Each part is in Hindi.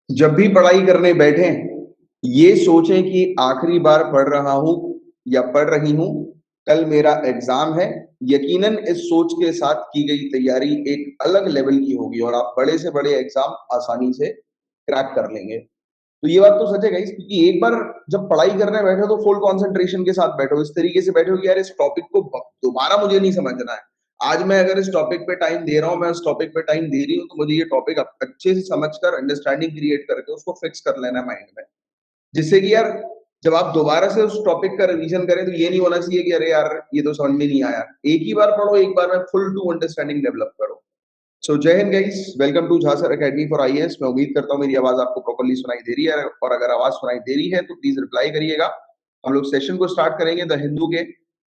जब भी पढ़ाई करने बैठें, ये सोचें कि आखिरी बार पढ़ रहा हूँ या पढ़ रही हूँ, कल मेरा एग्ज़ाम है। यकीनन इस सोच के साथ की गई तैयारी एक अलग लेवल की होगी और आप बड़े से बड़े एग्ज़ाम आसानी से क्रैक कर लेंगे। तो ये बात तो सच है गाइस, क्योंकि एक बार जब पढ़ाई करने बैठो तो फुल कंसंट्रेशन के साथ बैठो, इस तरीके से बैठो कि यार इस टॉपिक को दोबारा मुझे नहीं समझना है। आज मैं अगर इस टॉपिक पे टाइम दे रहा हूँ, मैं उस टॉपिक पे टाइम दे रही हूँ, तो मुझे ये टॉपिक अच्छे से समझकर अंडरस्टैंडिंग क्रिएट करके उसको फिक्स कर लेना है माइंड में। जिससे कि यार जब आप दोबारा से उस टॉपिक का रिवीजन करें तो ये नहीं होना चाहिए कि अरे यार ये तो समझ में नहीं आया। एक ही बार पढ़ो, एक बार में फुल टू अंडरस्टैंडिंग डेवलप करो। So Jai Hind guys, welcome to Jha sir academy for IAS. मैं उम्मीद करता हूँ मेरी आवाज आपको प्रॉपर्ली सुनाई दे रही है, और अगर आवाज सुनाई दे रही है तो प्लीज रिप्लाई करिएगा। हम लोग सेशन को स्टार्ट करेंगे द हिंदू के।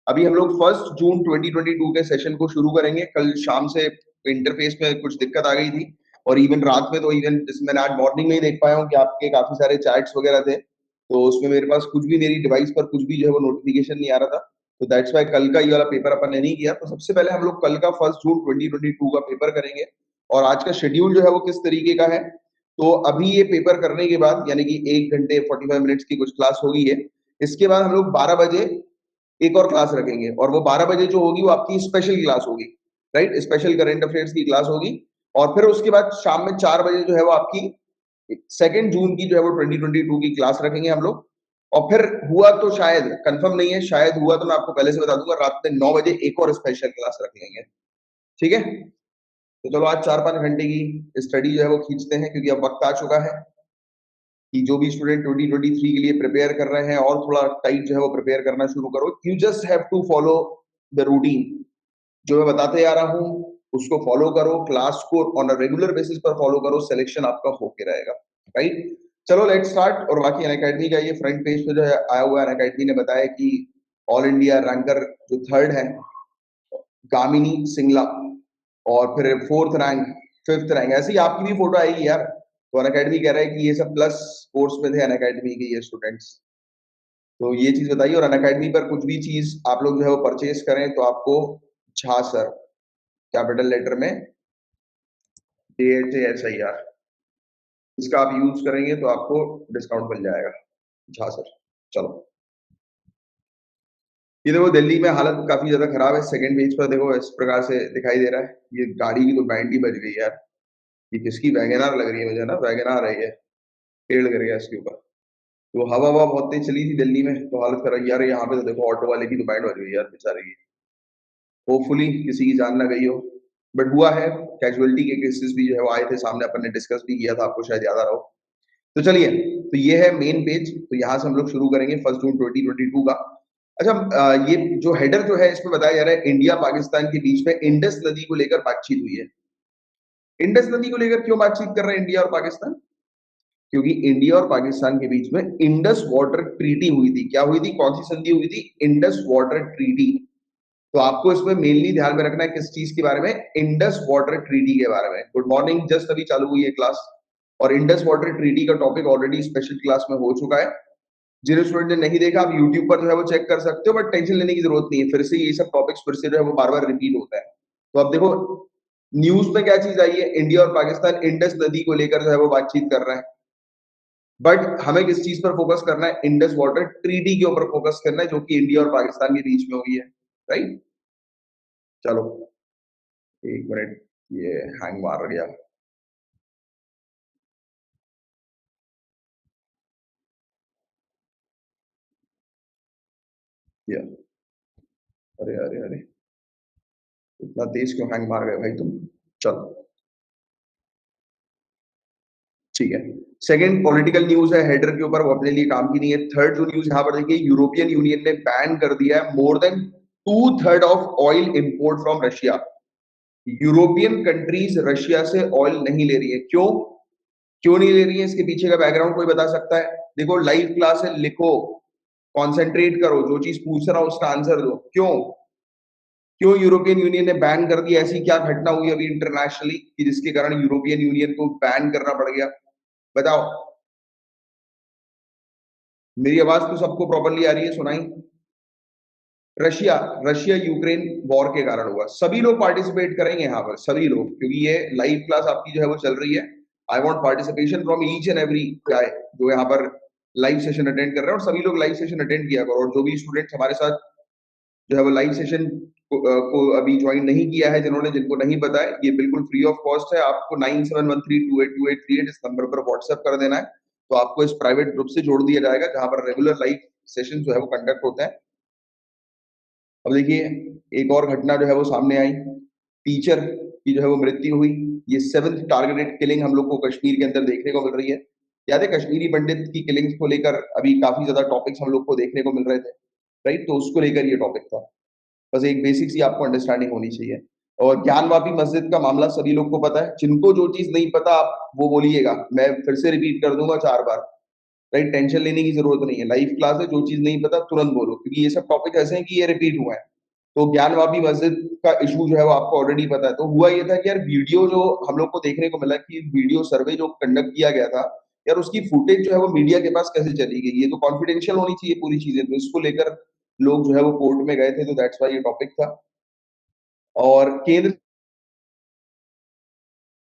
अभी हम लोग 1 जून 2022 के सेशन को शुरू करेंगे। कल शाम से इंटरफेस में कुछ दिक्कत आ गई थी, और इवन रात में तो इवन मैंने आज मॉर्निंग में ही देख पाया हूँ कि आपके काफी सारे चैट्स वगैरह थे, तो उसमें मेरे पास कुछ भी, मेरी डिवाइस पर कुछ भी जो है वो नोटिफिकेशन नहीं आ रहा था। तो दैट्स वाई कल का ये वाला पेपर अपन ने नहीं किया। तो सबसे पहले हम लोग कल का 1 जून 2022 का पेपर करेंगे, और आज का शेड्यूल जो है वो किस तरीके का है। तो अभी ये पेपर करने के बाद, यानी कि 1 घंटे 45 मिनट्स की कुछ क्लास होगी है। इसके बाद हम लोग 12 बजे एक और क्लास रखेंगे, और वो 12 बजे जो होगी वो आपकी स्पेशल क्लास होगी, राइट, स्पेशल करंट अफेयर्स की क्लास होगी। और फिर उसके बाद शाम में 4 बजे जो है वो आपकी 2 जून की जो है वो 2022 की क्लास रखेंगे हम लोग। और फिर हुआ तो शायद, कंफर्म नहीं है, शायद हुआ तो मैं आपको पहले से बता दूंगा, रात में 9 बजे एक और स्पेशल क्लास रख लेंगे। ठीक है, तो चलो आज 4-5 घंटे की स्टडी जो है वो खींचते हैं, क्योंकि अब वक्त आ चुका है कि जो भी स्टूडेंट 2023 के लिए प्रिपेयर कर रहे हैं और थोड़ा टाइट जो है वो प्रिपेयर करना शुरू करो। You just have to follow the routine. जो मैं बताते आ रहा हूँ उसको फॉलो करो, क्लास को ऑन अ रेगुलर बेसिस पर फॉलो करो, सिलेक्शन आपका होके रहेगा। राइट, चलो लेट स्टार्ट। और बाकी अनअकैडमी का ये फ्रंट पेज पे जो है आया हुआ है, अनअकैडमी ने बताया कि ऑल इंडिया रैंकर जो थर्ड है गामिनी सिंगला, और फिर फोर्थ रैंक, फिफ्थ रैंक, ऐसे ही आपकी भी फोटो आएगी यार। तो अनअकैडमी कह रहा है कि ये सब प्लस कोर्स में थे अनअकैडमी के ये स्टूडेंट्स। तो ये चीज बताइए। और अनअकैडमी पर कुछ भी चीज आप लोग जो है वो परचेज करें तो आपको झा सर कैपिटल लेटर में DHASIR, इसका आप यूज करेंगे तो आपको डिस्काउंट मिल जाएगा, झा सर। चलो, ये देखो दिल्ली में हालत काफी ज्यादा खराब है। सेकंड पेज पर देखो इस प्रकार से दिखाई दे रहा है। ये गाड़ी की तो बैंड ही बज गई यार। ये किसकी वैगनार लग रही है मुझे ना, वैगनार है ये, पेड़ गिर गया इसके ऊपर। तो हवा हवा बहुत तेज चली थी दिल्ली में, तो हालत खराब यार। यहाँ पे तो देखो ऑटो वाले की तो बैंड बज गई यार बेचारे की। होपफुली किसी की जान ना गई हो, बट हुआ है। कैजुअलिटी के केसेस भी जो है वो आए थे सामने, अपन ने डिस्कस भी किया था, आपको शायद याद आ रहा हो। तो चलिए, तो ये है मेन पेज। तो यहाँ से हम लोग शुरू करेंगे 1 जून 2022 का। अच्छा, ये जो हेडर जो है इसमें बताया जा रहा है इंडिया पाकिस्तान के बीच में इंडस नदी को लेकर बातचीत हुई है। इंडस नदी को लेकर क्यों बातचीत कर रहे हैं इंडिया और पाकिस्तान? क्योंकि इंडिया और पाकिस्तान के बीच में इंडस वाटर ट्रीटी हुई थी। क्या हुई थी, कौन सी संधि हुई थी? Indus water treaty. तो आपको इसमें मेनली ध्यान में रखना है किस चीज के बारे में? इंडस वाटर ट्रीटी के बारे में। गुड मॉर्निंग, जस्ट अभी चालू हुई है क्लास, और इंडस वाटर ट्रीटी का टॉपिक ऑलरेडी स्पेशल क्लास में हो चुका है। जिन स्टूडेंट ने नहीं देखा, आप यूट्यूब पर जो है वो चेक कर सकते हो, बट टेंशन लेने की जरूरत नहीं है। फिर से ये सब टॉपिक्स फिर से जो है वो बार बार रिपीट होता है। तो अब देखो न्यूज में क्या चीज आई है, इंडिया और पाकिस्तान इंडस नदी को लेकर जो है वो बातचीत कर रहे हैं। बट हमें किस चीज पर फोकस करना है? इंडस वाटर ट्रीटी के ऊपर फोकस करना है, जो कि इंडिया और पाकिस्तान के बीच में हुई है। राइट, चलो 1 मिनट, ये हैंग मार गया। ये अरे अरे अरे, इतना तेज क्यों हैंग मार गए भाई तुम? चलो ठीक है। सेकंड पॉलिटिकल न्यूज है, हेडर के ऊपर, वो अपने लिए काम की नहीं है। थर्ड जो न्यूज यहाँ पर देखिए, यूरोपियन यूनियन ने बैन कर दिया है more than 2/3 of oil import from Russia. European countries Russia से ऑयल नहीं ले रही है। क्यों? क्यों नहीं ले रही है? इसके पीछे का बैकग्राउंड कोई बता सकता है? देखो लाइव क्लास है, लिखो, कॉन्सेंट्रेट करो, जो चीज पूछ रहा हूं उसका आंसर दो। क्यों? क्यों यूरोपियन यूनियन ने बैन कर दिया? ऐसी क्या घटना हुई अभी इंटरनेशनली कि जिसके कारण यूरोपियन यूनियन को बैन करना पड़ गया? बताओ। मेरी आवाज तो सबको प्रॉपर्ली आ रही है, सुनाई? रशिया रशिया यूक्रेन वॉर के कारण हुआ। सभी लोग पार्टिसिपेट करेंगे यहाँ पर, सभी लोग, क्योंकि ये लाइव क्लास आपकी जो है वो चल रही है। I want participation from each and every guy जो यहाँ पर लाइव सेशन अटेंड कर रहे हैं, और सभी लोग लाइव सेशन अटेंड किया करो। और जो भी स्टूडेंट्स हमारे साथ जो है वो लाइव सेशन को अभी ज्वाइन नहीं किया है, जिनको नहीं पता है, ये बिल्कुल फ्री ऑफ कॉस्ट है। आपको 9713282838 इस नंबर पर व्हाट्सएप कर देना है, तो आपको इस प्राइवेट ग्रुप से जोड़ दिया जाएगा जहां पर रेगुलर लाइव सेशन जो है वो कंडक्ट होते हैं। अब देखिए एक और घटना जो है वो सामने आई, टीचर की जो है वो मृत्यु हुई। ये 7th टारगेटेड किलिंग हम लोग को कश्मीर के अंदर देखने को मिल रही है। याद है कश्मीरी पंडित की किलिंग्स को लेकर अभी काफी ज्यादा टॉपिक्स हम लोग को देखने को मिल रहे थे, राइट? तो उसको लेकर ये टॉपिक था। बस एक बेसिक सी आपको अंडरस्टैंडिंग होनी चाहिए। और ज्ञानवापी मस्जिद का मामला सभी लोग को पता है। जिनको जो चीज नहीं पता आप वो बोलिएगा, मैं फिर से रिपीट कर दूंगा 4 बार, राइट? टेंशन लेने की जरूरत नहीं है, लाइव क्लास है, जो चीज नहीं पता तुरंत बोलो, क्योंकि ये सब टॉपिक ऐसे हैं कि ये रिपीट हुआ है। तो ज्ञानवापी मस्जिद का इशू जो है वो आपको ऑलरेडी पता है। तो हुआ ये था कि यार वीडियो जो हम लोग को देखने को मिला कि वीडियो सर्वे जो कंडक्ट किया गया था, यार उसकी फुटेज जो है वो मीडिया के पास कैसे चली गई? ये तो कॉन्फिडेंशियल होनी चाहिए पूरी चीजें। तो इसको लेकर लोग जो है वो कोर्ट में गए थे, तो दैट्स व्हाई ये टॉपिक था। और केंद्र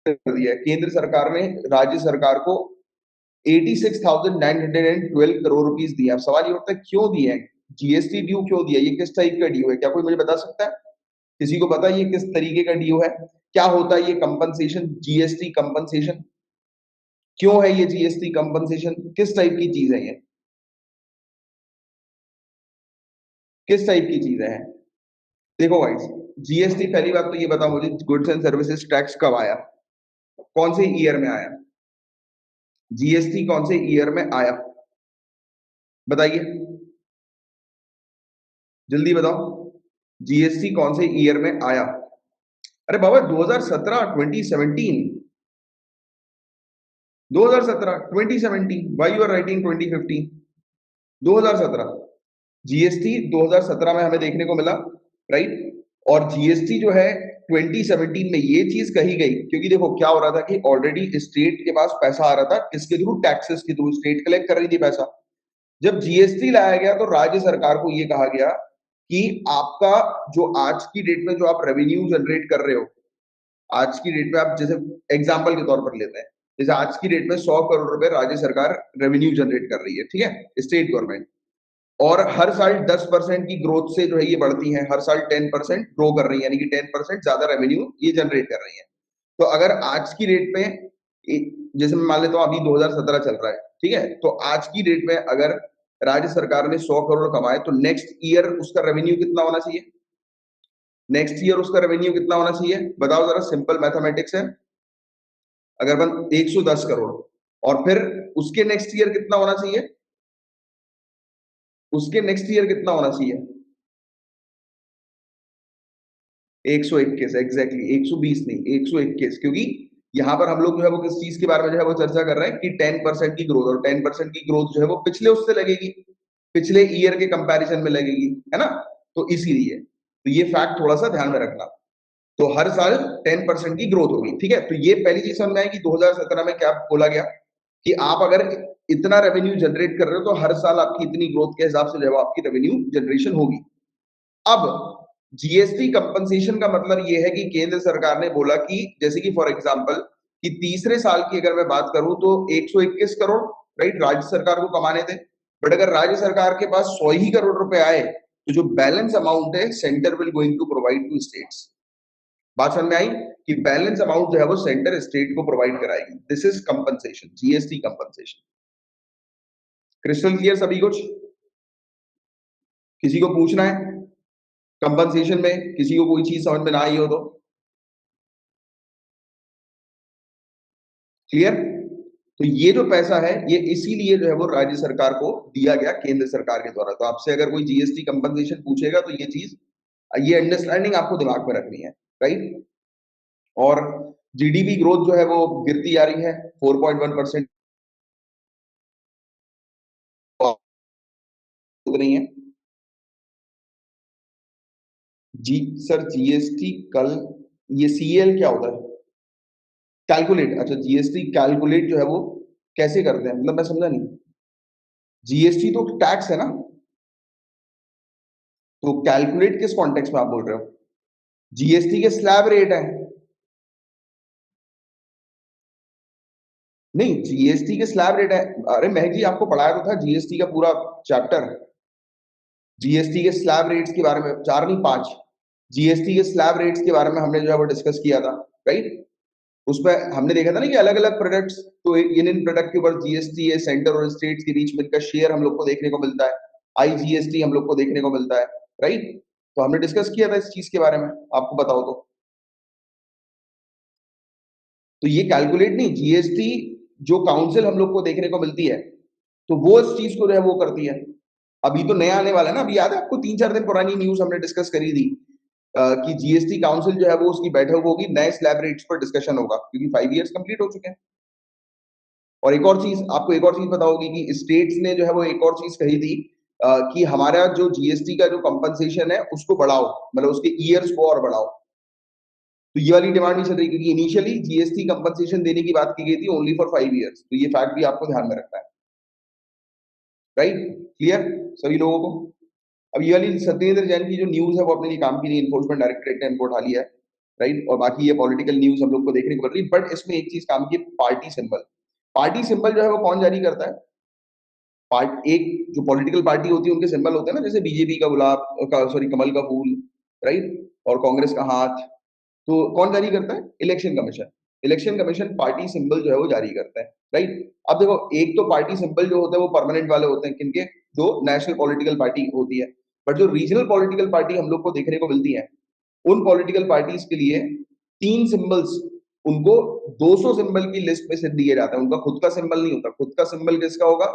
कर दिया है, केंद्र सरकार ने राज्य सरकार को 86,912 करोड़ रुपीस दिए। अब सवाल ये उठता है क्यों दिए हैं? जीएसटी ड्यू क्यों दिया? ये किस टाइप का ड्यू है? क्या कोई मुझे बता सकता है? किसी को पता है ये किस तरीके का ड्यू है? क्या होता है ये कंपनसेशन, जीएसटी कंपनसेशन? क्यों है ये जीएसटी कंपनसेशन? किस टाइप की चीज है ये? किस टाइप की चीजें हैं? देखो गाइस, जीएसटी, पहली बात तो ये बताओ मुझे, गुड्स एंड सर्विसेज टैक्स कब आया? कौन से ईयर में आया? जीएसटी कौन से ईयर में आया? बताइए, जल्दी बताओ। जीएसटी कौन से ईयर में आया? अरे बाबा 2017, 2017, 2017, 2017, why you are writing 2015? 2017 GST 2017 में हमें देखने को मिला, राइट? और जीएसटी जो है 2017 में ये चीज कही गई, क्योंकि देखो क्या हो रहा था कि ऑलरेडी स्टेट के पास पैसा आ रहा था, किसके थ्रू? टैक्सेस के थ्रू स्टेट कलेक्ट कर रही थी पैसा। जब जीएसटी लाया गया तो राज्य सरकार को ये कहा गया कि आपका जो आज की डेट में जो आप रेवेन्यू जनरेट कर रहे हो, आज की डेट में आप जैसे एग्जांपल के तौर पर लेते हैं, जैसे आज की डेट में 100 करोड़ रुपए राज्य सरकार रेवेन्यू जनरेट कर रही है, ठीक है, स्टेट गवर्नमेंट। और हर साल 10% की ग्रोथ से जो है ये बढ़ती है, हर साल 10% ग्रो कर रही है, यानी कि 10% ज्यादा रेवेन्यू ये जनरेट कर रही है। तो अगर आज की डेट में जैसे मैं मान लेता हूँ अभी 2017 चल रहा है, ठीक है, तो आज की डेट में अगर राज्य सरकार ने 100 करोड़ कमाए तो नेक्स्ट ईयर उसका रेवेन्यू कितना होना चाहिए? नेक्स्ट ईयर उसका रेवेन्यू कितना होना चाहिए? बताओ जरा, सिंपल मैथमेटिक्स है। अगर बन 110 करोड़, और फिर उसके नेक्स्ट ईयर कितना होना चाहिए? उसके नेक्स्ट ईयर कितना होना चाहिए? 121, एग्जैक्टली 120 नहीं, 121, क्योंकि यहाँ पर हम लोग जो है वो किस चीज के बारे में जो है वो चर्चा कर रहे हैं कि 10% की ग्रोथ, और 10% की ग्रोथ जो है वो पिछले उससे लगेगी, पिछले ईयर के कंपैरिजन में लगेगी, है ना? तो इसीलिए तो ये फैक्ट थोड़ा सा ध्यान में रखना। तो हर साल 10% की ग्रोथ होगी, ठीक है। तो ये पहली चीज समझ आए कि 2017 में क्या बोला गया कि आप अगर इतना रेवेन्यू जनरेट कर रहे हो तो हर साल आपकी इतनी ग्रोथ के हिसाब से जो है आपकी रेवेन्यू जनरेशन होगी। अब जीएसटी कंपनसेशन का मतलब ये है कि केंद्र सरकार ने बोला कि जैसे कि फॉर एग्जांपल कि तीसरे साल की अगर मैं बात करूं तो 121 करोड़, राइट, राज्य सरकार को कमाने थे। बट अगर राज्य सरकार के पास 100 ही करोड़ रुपए आए तो जो बैलेंस अमाउंट है centre will going to provide to states. बात समझ में आई कि बैलेंस अमाउंट जो है वो सेंटर स्टेट को प्रोवाइड कराएगी। This is compensation, GST compensation. Crystal clear सभी कुछ? किसी को पूछना है कंपनसेशन में? किसी को कोई चीज समझ में ना आई हो तो क्लियर? तो ये जो पैसा है ये इसीलिए जो है वो राज्य सरकार को दिया गया केंद्र सरकार के द्वारा। तो आपसे अगर कोई जीएसटी कंपनसेशन पूछेगा तो ये चीज, ये अंडरस्टैंडिंग आपको दिमाग में रखनी है, राइट? और जीडीपी ग्रोथ जो है वो गिरती जा रही है, 4.1% नहीं है जी सर। जीएसटी कल, ये सीएल क्या होता है? कैलकुलेट, अच्छा जीएसटी कैलकुलेट जो है वो कैसे करते हैं, मतलब मैं समझा नहीं। जीएसटी तो टैक्स है ना, तो कैलकुलेट किस कॉन्टेक्स्ट में आप बोल रहे हो? जीएसटी के स्लैब रेट है, नहीं, जीएसटी के स्लैब रेट है। अरे महक जी, आपको पढ़ाया तो था जीएसटी का पूरा चैप्टर, जीएसटी के स्लैब रेट्स के बारे में, 4 नहीं 5 जीएसटी के स्लैब रेट्स के बारे में हमने जो है वो डिस्कस किया था, राइट? उसमें हमने देखा था ना कि अलग-अलग प्रोडक्ट्स, तो इन प्रोडक्ट के ऊपर जीएसटी है, सेंटर और स्टेट्स के बीच में इनका शेयर हम लोग को देखने को मिलता है, आईजीएसटी हम लोग को देखने को मिलता है, राइट? तो हमने डिस्कस किया था इस चीज के बारे में, आपको बताओ तो ये कैलकुलेट नहीं, जीएसटी जो काउंसिल हम लोग को देखने को मिलती है, तो वो इस चीज को जो है वो करती है। अभी तो नया आने वाला है ना, अभी याद है आपको 3-4 दिन पुरानी न्यूज हमने डिस्कस करी थी कि जीएसटी काउंसिल जो है वो उसकी बैठक होगी, नए स्लैब रेट्स पर डिस्कशन होगा, क्योंकि 5 इयर्स कंप्लीट हो चुके हैं। और एक और चीज, आपको एक और चीज पता होगी कि स्टेट्स ने जो है वो एक और चीज कही थी कि हमारा जो जीएसटी का जो कंपनसेशन है उसको बढ़ाओ, मतलब उसके ईयर्स को और बढ़ाओ। तो ये वाली डिमांड भी चल रही, क्योंकि इनिशियली जीएसटी कंपनसेशन देने की बात की गई थी ओनली फॉर 5 इयर्स, तो ये फैक्ट भी आपको ध्यान में रखना है, राइट? क्लियर सभी लोगों को? अब ये वाली सत्येंद्र जैन की जो न्यूज है वो अपने लिए काम की नहीं, इन्फोर्समेंट डायरेक्टरेट ने इनको उठा लिया है, राइट? और बाकी ये पॉलिटिकल न्यूज हम लोग को देखने को मिल रही है, बट इसमें एक चीज काम की, पार्टी सिंबल। पार्टी सिंबल जो है वो कौन जारी करता है? पार्ट एक जो पॉलिटिकल पार्टी होती है उनके सिंबल होते हैं ना, जैसे बीजेपी का गुलाब का, सॉरी, कमल का फूल, राइट? और कांग्रेस का हाथ। तो कौन जारी करता है? Election commission. Election commission party symbol जो है वो जारी करता है, राइट? अब देखो, एक तो पार्टी सिंबल जो होते हैं वो परमानेंट वाले होते हैं, किनके? जो नेशनल पॉलिटिकल पार्टी होती है। बट जो रीजनल पॉलिटिकल पार्टी हम लोग को देखने को मिलती है, उन पॉलिटिकल पार्टीज के लिए 3 सिंबल्स, उनको 200 सिंबल की लिस्ट में से दिए जाते हैं। उनका खुद का सिंबल नहीं होता। खुद का सिंबल किसका होगा?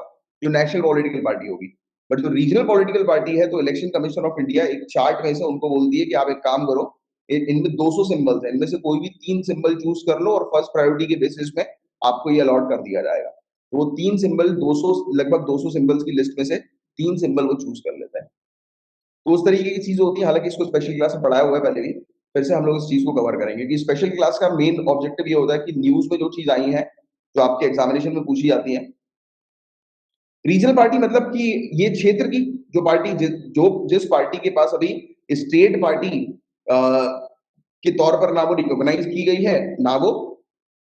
जो नेशनल पॉलिटिकल पार्टी होगी। बट जो रीजनल पॉलिटिकल पार्टी है, तो इलेक्शन कमीशन ऑफ इंडिया एक चार्ट में से उनको बोलती है कि आप एक काम करो, इनमें 200 सिंबल्स हैं, इनमें से कोई भी 3 सिंबल चूज कर लो और फर्स्ट प्रायोरिटी के बेसिस में आपको ये अलॉट कर दिया जाएगा। तो वो 3 सिंबल, 200, लगभग 200 सिंबल्स की लिस्ट में से 3 सिंबल वो चूज कर लेता है। तो उस तरीके की चीज होती है। हालांकि इसको स्पेशल क्लास में पढ़ाया हुआ है पहले भी, फिर से हम लोग इस चीज को कवर करेंगे कि स्पेशल क्लास का मेन ऑब्जेक्टिव ये होता है कि न्यूज में जो चीज आई है, जो आपके एग्जामिनेशन में पूछी जाती है। रीजनल पार्टी मतलब कि ये क्षेत्र की जो पार्टी, जो जिस पार्टी के पास अभी स्टेट पार्टी के तौर पर ना वो रिकॉग्नाइज की गई है, ना वो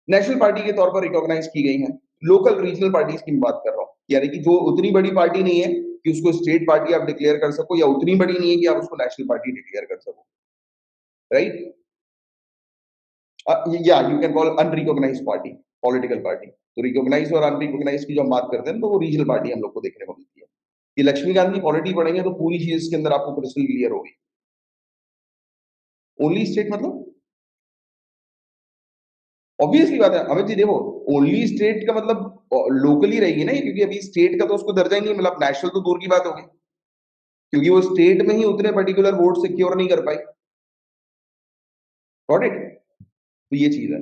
नेशनल पार्टी के तौर पर रिकॉग्नाइज की गई है। लोकल रीजनल पार्टीज की बात कर रहा हूँ, यानी कि जो उतनी बड़ी पार्टी नहीं है कि उसको स्टेट पार्टी आप डिक्लेयर कर सको, या उतनी बड़ी नहीं है कि आप उसको नेशनल पार्टी डिक्लेयर कर सको, राइट? या you can call unrecognised party, political party. तो रिकॉग्नाइज और अनरिकॉग्नाइज की जो हम बात करते हैं, तो वो रीजनल पार्टी हम लोग को देखने को मिलती है। ये लक्ष्मीकांत की पॉलिटी पढ़ेंगे तो पूरी चीज इसके अंदर आपको क्रिस्टल क्लियर होगी। ओनली स्टेट मतलब ऑब्वियसली बात है अमित जी, देखो, ओनली स्टेट का मतलब लोकली रहेगी ना ये, क्योंकि अभी स्टेट का तो उसको दर्जा ही नहीं मिला, नेशनल तो दूर की बात होगी, क्योंकि वो स्टेट में ही उतने पर्टिकुलर वोट सिक्योर नहीं कर पाई। Got it? तो ये चीज है।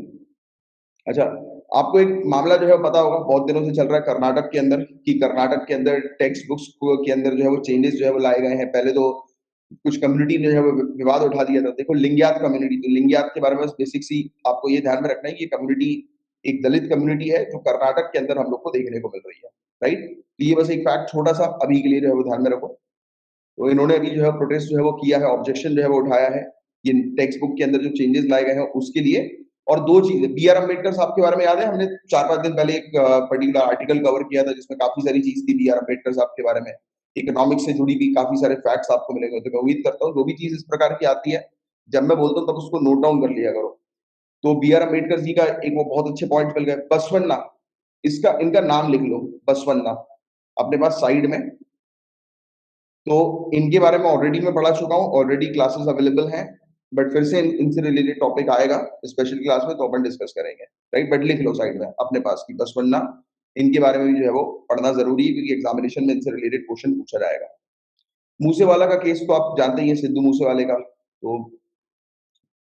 अच्छा, आपको एक मामला जो है पता होगा, बहुत दिनों से चल रहा है कर्नाटक के अंदर, कि कर्नाटक के अंदर टेक्स्ट बुक्स के अंदर जो है वो चेंजेस जो है वो लाए गए हैं। पहले तो कुछ कम्युनिटी ने जो है वो विवाद उठा दिया था। देखो, लिंगयात कम्युनिटी, तो लिंगयात के बारे में बस बेसिक सी आपको ये ध्यान में रखना है कि ये कम्युनिटी एक दलित कम्युनिटी है जो कर्नाटक के अंदर हम लोग को देखने को मिल रही है, राइट? तो ये बस एक फैक्ट छोटा सा अभी के लिए जो है वो ध्यान में रखो। तो इन्होंने अभी जो है प्रोटेस्ट जो है वो किया है, ऑब्जेक्शन जो है वो उठाया है ये टेक्स्ट बुक के अंदर जो चेंजेस लाए गए हैं उसके लिए। और दो चीजें, बी आर अम्बेडकर साहब के बारे में याद है, हमने 4-5 दिन पहले एक पर्टिकुलर आर्टिकल कवर किया था जिसमें काफी सारी चीज थी बी आर अम्बेडकर साहब के बारे में, इकोनॉमिक्स से जुड़ी भी काफी सारे फैक्ट्स आपको मिलेंगे। तो मैं उम्मीद करता हूँ जो भी चीज इस प्रकार की आती है, जब मैं बोलता हूँ तब उसको नोट डाउन कर लिया करो। तो बी आर अम्बेडकर जी का एक वो बहुत अच्छे पॉइंट मिल गए, बसवन्ना, इसका इनका नाम लिख लो, बसवन्ना, अपने पास साइड में। तो इनके बारे में ऑलरेडी मैं पढ़ा चुका हूँ, ऑलरेडी क्लासेस अवेलेबल हैं, बट फिर से इनसे रिलेटेड टॉपिक आएगा स्पेशल क्लास में, तो अपन डिस्कस करेंगे, राइट? बट लिख लो साइड में अपने पास की बसवन्ना, इनके बारे में भी जो है वो पढ़ना जरूरी है, क्योंकि एग्जामिनेशन में इनसे रिलेटेड क्वेश्चन पूछा जाएगा। मूसेवाला का केस तो आप जानते ही हैं, सिद्धू मूसेवाले का, तो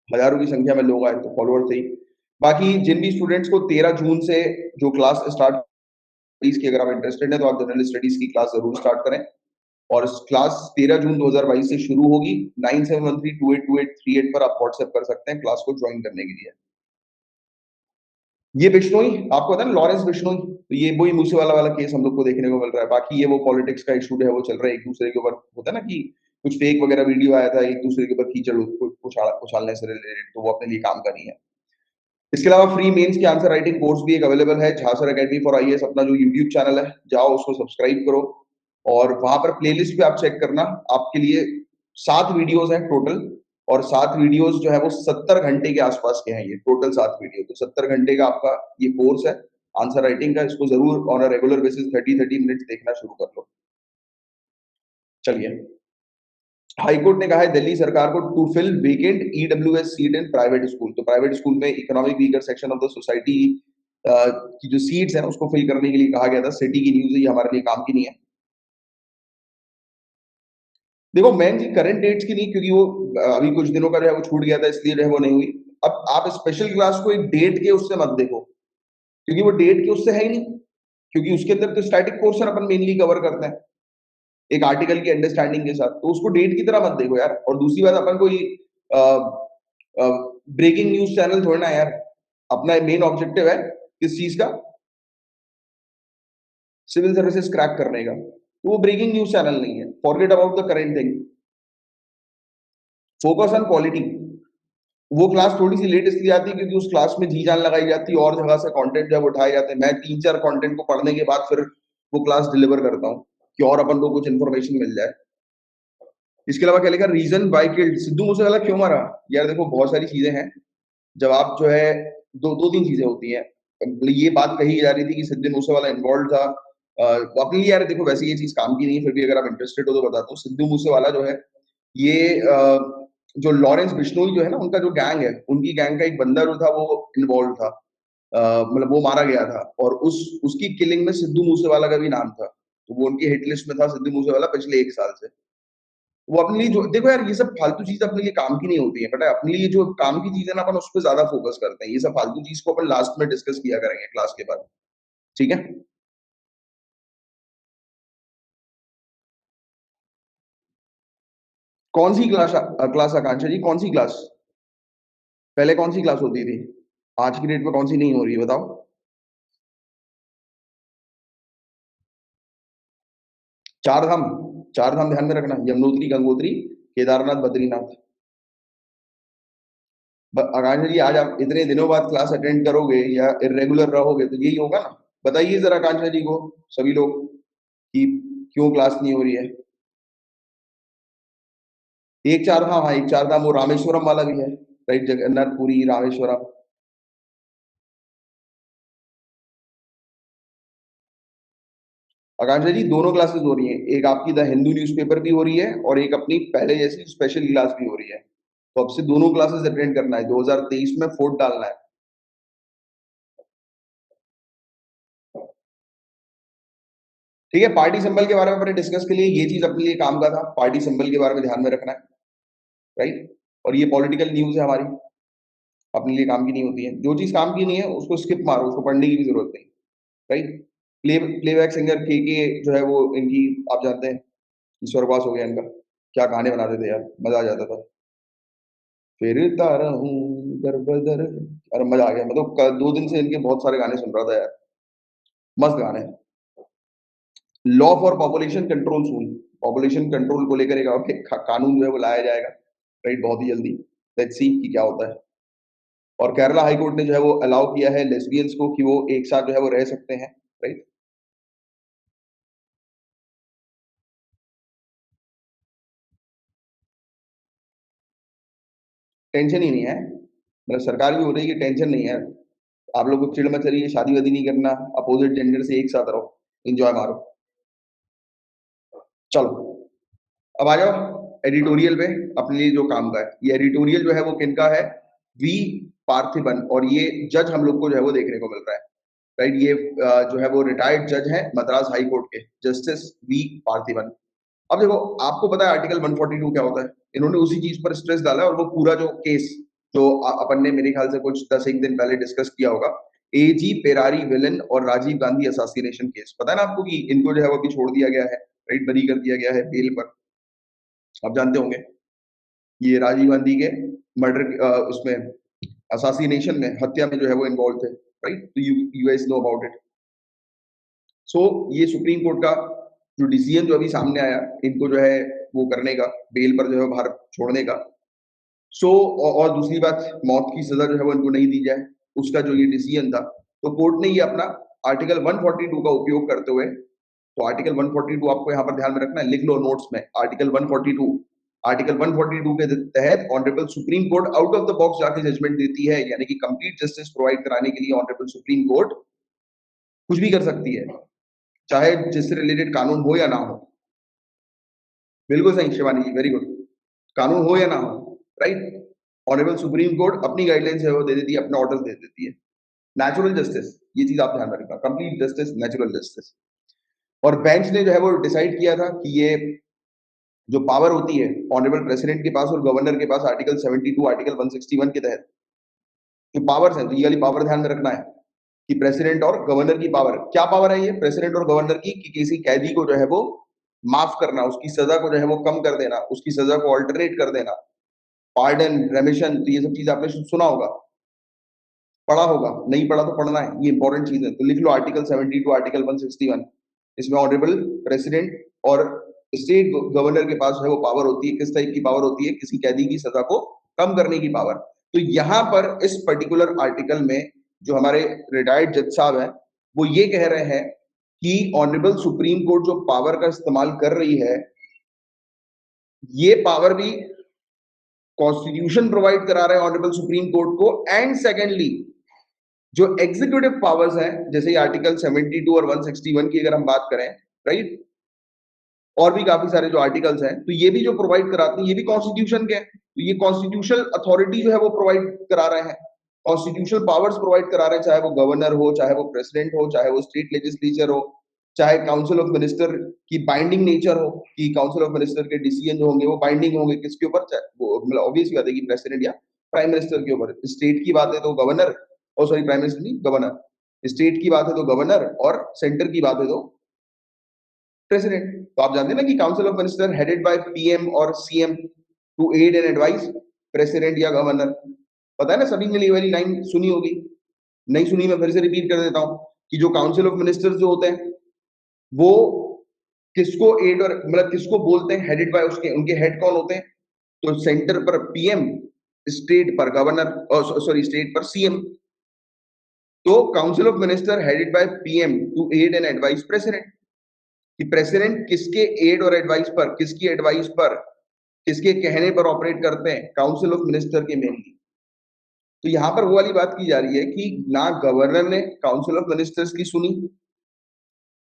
हजारों की संख्या में लोग आए, तो फॉलोअर थे ही। बाकी जिन भी स्टूडेंट्स को 13 जून से जो क्लास स्टार्ट की, अगर आप इंटरेस्टेड हैं तो आप जनरल स्टडीज की क्लास जरूर स्टार्ट करें। और क्लास 13 जून 2022 से शुरू होगी। 9713282838 पर आप व्हाट्सएप कर सकते हैं क्लास को ज्वाइन करने के लिए। ये बिश्नोई, आपको पता है ना, लॉरेंस बिश्नोई, तो ये वही मूसेवाला वाला केस हम लोग को देखने को मिल रहा है। बाकी ये वो पॉलिटिक्स का इशू है वो चल रहा है, एक दूसरे के ऊपर होता है ना कि कुछ फेक वगैरह वीडियो आया था एक दूसरे के ऊपर कीचड़ उछालने से रिलेटेड, तो वो अपने लिए काम कर रही है। इसके अलावा फ्री मेंस के आंसर राइटिंग कोर्स भी एक अवेलेबल है, झांसर एकेडमी फॉर आईएएस अपना जो यूट्यूब चैनल है, जाओ उसको सब्सक्राइब करो और वहां पर प्लेलिस्ट पे आप चेक करना, आपके लिए 7 वीडियोस हैं टोटल और 7 वीडियोस जो है वो 70 घंटे के आसपास के हैं, ये टोटल 7 वीडियो, तो 70 घंटे का आपका ये कोर्स है आंसर राइटिंग का। इसको जरूर on a regular basis 30-30 minutes देखना शुरू कर लो। चलिए, हाईकोर्ट ने कहा है दिल्ली सरकार को to fill vacant EWS seat in private school, तो प्राइवेट स्कूल में economic weaker section of the society की जो सीट्स हैं उसको फिल करने के लिए कहा गया था। सिटी की न्यूज है, ये हमारे लिए काम की नहीं है। देखो मैम जी करंट डेट्स की नहीं, क्योंकि वो अभी कुछ दिनों का जो है वो छूट गया था, इसलिए जो है वो नहीं हुई। अब आप स्पेशल क्लास को एक डेट के उससे मत देखो, क्योंकि वो डेट के उससे है ही नहीं, क्योंककि उसके अंदर तो स्टैटिक पोर्शन अपन मेनली कवर करते हैं एक आर्टिकल की अंडरस्टैंडिंग के साथ, तो उसको डेट की तरह मत देखो यार। और दूसरी बात, अपन कोई ब्रेकिंग न्यूज चैनल थोड़ा ना यार, अपना मेन ऑब्जेक्टिव है किस चीज का, सिविल सर्विसेज क्रैक करने का, तो वो ब्रेकिंग न्यूज चैनल नहीं है। Forget about the current thing, focus on quality. वो क्लास थोड़ी सी लेट इसलिए आती है क्योंकि उस क्लास में जी जान लगाई जाती है और जगह से कंटेंट जब उठाए जाते हैं। मैं 3-4 कंटेंट को पढ़ने के बाद फिर वो क्लास डिलीवर करता हूँ कि और अपन को कुछ इन्फॉर्मेशन मिल जाए। इसके अलावा क्या लिखा, reason why killed Sidhu Moosewala क्यों मारा? यार देखो बहुत सारी चीजें हैं, जब आप जो है दो दो तीन चीजें होती हैं। ये बात कही जा रही थी कि सिद्धू मूसेवाला इन्वॉल्व था, अपने लिए यार देखो वैसे ये चीज काम की नहीं है, फिर भी अगर आप इंटरेस्टेड हो तो बताता हूँ। सिद्धू मूसेवाला जो है ये जो लॉरेंस बिश्नोई जो है ना, उनका जो गैंग है, उनकी गैंग का एक बंदा जो था वो इन्वॉल्व था, मतलब वो मारा गया था और उसकी किलिंग में सिद्धू मूसेवाला का भी नाम था, तो वो उनकी हिट लिस्ट में था सिद्धू मूसेवाला पिछले 1 साल से। वो अपने लिए जो देखो यार, ये सब फालतू चीज़ अपने लिए काम की नहीं होती है, पता है? अपने लिए जो काम की चीज़ है ना, अपन उस पे ज़्यादा फोकस करते हैं। ये सब फालतू चीज़ को अपन लास्ट में डिस्कस किया करेंगे क्लास के बाद, ठीक है? कौन-सी क्लास आकांक्षा जी, कौन-सी क्लास? पहले कौन-सी क्लास होती थी? आज की डेट में कौन-सी नहीं हो रही है बताओ? चारधाम, चारधाम ध्यान में रखना, यमुनोत्री, गंगोत्री, केदारनाथ, बद्रीनाथ। आकांक्षा जी आज आप इतने दिनों बाद क्लास अटेंड करोगे या इरेगुलर रहोगे तो यही होगा ना? बताइए जरा आकांक्षा जी को, सभी लोग, कि क्यों क्लास नहीं हो रही है? एक चार धाम, हाँ एक चार धाम वो रामेश्वरम वाला भी है, राइट? जगन्नाथ पुरी, रामेश्वरम। आकांक्षा जी दोनों क्लासेस हो रही हैं, एक आपकी द हिंदू न्यूज़पेपर की हो रही है और एक अपनी पहले जैसी स्पेशल क्लास भी हो रही है, तो अब से दोनों क्लासेस अटेंड करना है, 2023 में फोर्थ डालना है। ठीक है, पार्टी सिंबल के बारे में अपने डिस्कस के लिए ये चीज अपने लिए काम का था, पार्टी सिंबल के बारे में ध्यान में रखना है, राइट? और ये पॉलिटिकल न्यूज है हमारी, अपने लिए काम की नहीं होती है। जो चीज काम की नहीं है उसको स्किप मारो, उसको पढ़ने की भी जरूरत नहीं, राइट? प्लेबैक सिंगर के जो है वो इनकी, आप जानते हैं स्वर्गवास हो गया इनका, क्या गाने बनाते थे यार, मजा आ जाता था। फिरता रहूं दर बदर, अरे मजा आ गया, मतलब 2 दिन से इनके बहुत सारे गाने सुन रहा था यार, मस्त गाने हैं। Law for population control soon, population control को लेकर एक कानून जो है वो लाया जाएगा, राइट? बहुत ही जल्दी, लेट्स सी कि क्या होता है। और केरला हाई कोर्ट ने जो है वो अलाउ किया है लेस्बियंस को कि वो एक साथ जो है वो रह सकते हैं, राइट? टेंशन ही नहीं है, मतलब सरकार भी हो रही है कि टेंशन नहीं है, आप लोग को चिढ़ मच रही है, शादी वादी नहीं करना, अपोजिट जेंडर से एक साथ रहो, एंजॉय मारो। चलो अब आ जाओ एडिटोरियल पे, अपने लिए जो काम का है। ये एडिटोरियल जो है वो किनका है? वी पार्थिबन, और ये जज हम लोग को जो है वो देखने को मिल रहा है, राइट? ये जो है वो रिटायर्ड जज है मद्रास हाई कोर्ट के, जस्टिस वी पार्थिबन। अब देखो, आपको पता है आर्टिकल 142 क्या होता है? इन्होंने उसी चीज पर स्ट्रेस डाला है और वो पूरा जो केस जो अपन ने मेरे ख्याल से कुछ 10 एक दिन पहले डिस्कस किया होगा, एजी पेरारी विलन और राजीव गांधी असासिनेशन केस, पता है ना आपको कि इनको जो है वो अभी छोड़ दिया गया है, राइट? बरी कर दिया गया है बेल पर, आप जानते होंगे। ये राजीव गांधी के मर्डर उसमें असासिनेशन में, हत्या में जो है वो इन्वॉल्व थे, राइट? तो you guys know about it. So ये सुप्रीम कोर्ट का जो डिसीजन जो अभी सामने आया, इनको जो है वो करने का, बेल पर जो है बाहर छोड़ने का। सो और दूसरी बात, मौत की सजा जो है वो इनको नहीं दी जाए, उसका जो ये डिसीजन था, तो कोर्ट ने ये अपना आर्टिकल 142 का उपयोग करते हुए, तो आर्टिकल 142 आपको यहाँ पर ध्यान में रखना है, लिख लो नोट्स में, आर्टिकल 142 के तहत honourable supreme court out of the box जाके जजमेंट देती है, यानी कि कंप्लीट जस्टिस प्रोवाइड कराने के लिए ऑनरेबल सुप्रीम कोर्ट कुछ भी कर सकती है, चाहे जिससे रिलेटेड कानून हो या ना हो। बिल्कुल सही शिवानी जी, वेरी गुड। कानून हो या ना हो, राइट, ऑनरेबल सुप्रीम कोर्ट अपनी गाइडलाइंस है वो दे देती है, अपने ऑर्डर्स दे देती है। नेचुरल जस्टिस, ये चीज आप ध्यान में रखना, कंप्लीट जस्टिस, नेचुरल जस्टिस। और बेंच ने जो है वो डिसाइड किया था कि ये जो पावर होती है ऑनरेबल प्रेसिडेंट के पास और गवर्नर के पास आर्टिकल 72, आर्टिकल 161 के तहत जो पावर्स है, तो ये वाली पावर ध्यान में रखना है कि प्रेसिडेंट और गवर्नर की पावर, क्या पावर है ये प्रेसिडेंट और गवर्नर की, कि किसी कैदी को जो है वो माफ करना, उसकी सजा को जो है वो कम कर देना, उसकी सजा को ऑल्टरनेट कर देना, पार्डन, रेमिशन, तो ये सब चीज आपने सुना होगा, पढ़ा होगा, नहीं पढ़ा तो पढ़ना है, ये इंपॉर्टेंट चीज है, तो लिख लो आर्टिकल 72, आर्टिकल 161। इसमें ऑनरेबल प्रेसिडेंट और स्टेट गवर्नर के पास है वो पावर होती है, किस टाइप की पावर होती है, किसी कैदी की सजा को कम करने की पावर। तो यहां पर इस पर्टिकुलर आर्टिकल में जो हमारे रिटायर्ड जज साहब हैं वो ये कह रहे हैं कि ऑनरेबल सुप्रीम कोर्ट जो पावर का इस्तेमाल कर रही है, ये पावर भी कॉन्स्टिट्यूशन प्रोवाइड करा रहा है ऑनरेबल सुप्रीम कोर्ट को, एंड सेकेंडली जो एग्जीक्यूटिव पावर्स हैं, जैसे आर्टिकल 72 और 161 की अगर हम बात करें, राइट, और भी काफी सारे जो आर्टिकल्स हैं, तो ये भी जो प्रोवाइड कराते हैं ये भी कॉन्स्टिट्यूशन के हैं, तो ये कॉन्स्टिट्यूशनल अथॉरिटी जो है वो प्रोवाइड करा रहे हैं, कॉन्स्टिट्यूशनल पावर्स प्रोवाइड करा रहे हैं, चाहे वो गवर्नर हो, चाहे वो प्रेसिडेंट हो, चाहे वो स्टेट लेजिस्लेचर हो, चाहे काउंसिल ऑफ मिनिस्टर की बाइंडिंग नेचर हो, कि काउंसिल ऑफ मिनिस्टर के डिसीजन जो होंगे वो बाइंडिंग होंगे किसके ऊपर, वो मतलब ऑब्वियस बात है कि प्रेसिडेंट या प्राइम मिनिस्टर के ऊपर, स्टेट की बात है तो गवर्नर, और सॉरी प्राइम मिनिस्टर नहीं, गवर्नर, स्टेट की बात है तो गवर्नर, और सेंटर की बात है तो प्रेसिडेंट। तो आप जानते हैं ना कि council of minister headed by PM और CM to aid and advice president या गवर्नर। पता है ना, सभी ने ये वाली लाइन सुनी होगी, नहीं सुनी मैं फिर से रिपीट कर देता हूं कि जो काउंसिल ऑफ मिनिस्टर्स जो होते हैं वो किसको एड और मतलब किसको बोलते हैं, हेडेड बाय, उसके उनके हेड कौन होते हैं, तो सेंटर पर पीएम, स्टेट पर गवर्नर, सॉरी स्टेट पर सीएम। तो council of minister headed by PM to aid and advice president, कि प्रेसिडेंट किसके एड और एडवाइस पर, किसकी एडवाइस पर, किसके कहने पर ऑपरेट करते हैं, काउंसिल ऑफ मिनिस्टर के मेनली। तो यहां पर वो वाली बात की जा रही है कि ना गवर्नर ने काउंसिल ऑफ मिनिस्टर्स की सुनी,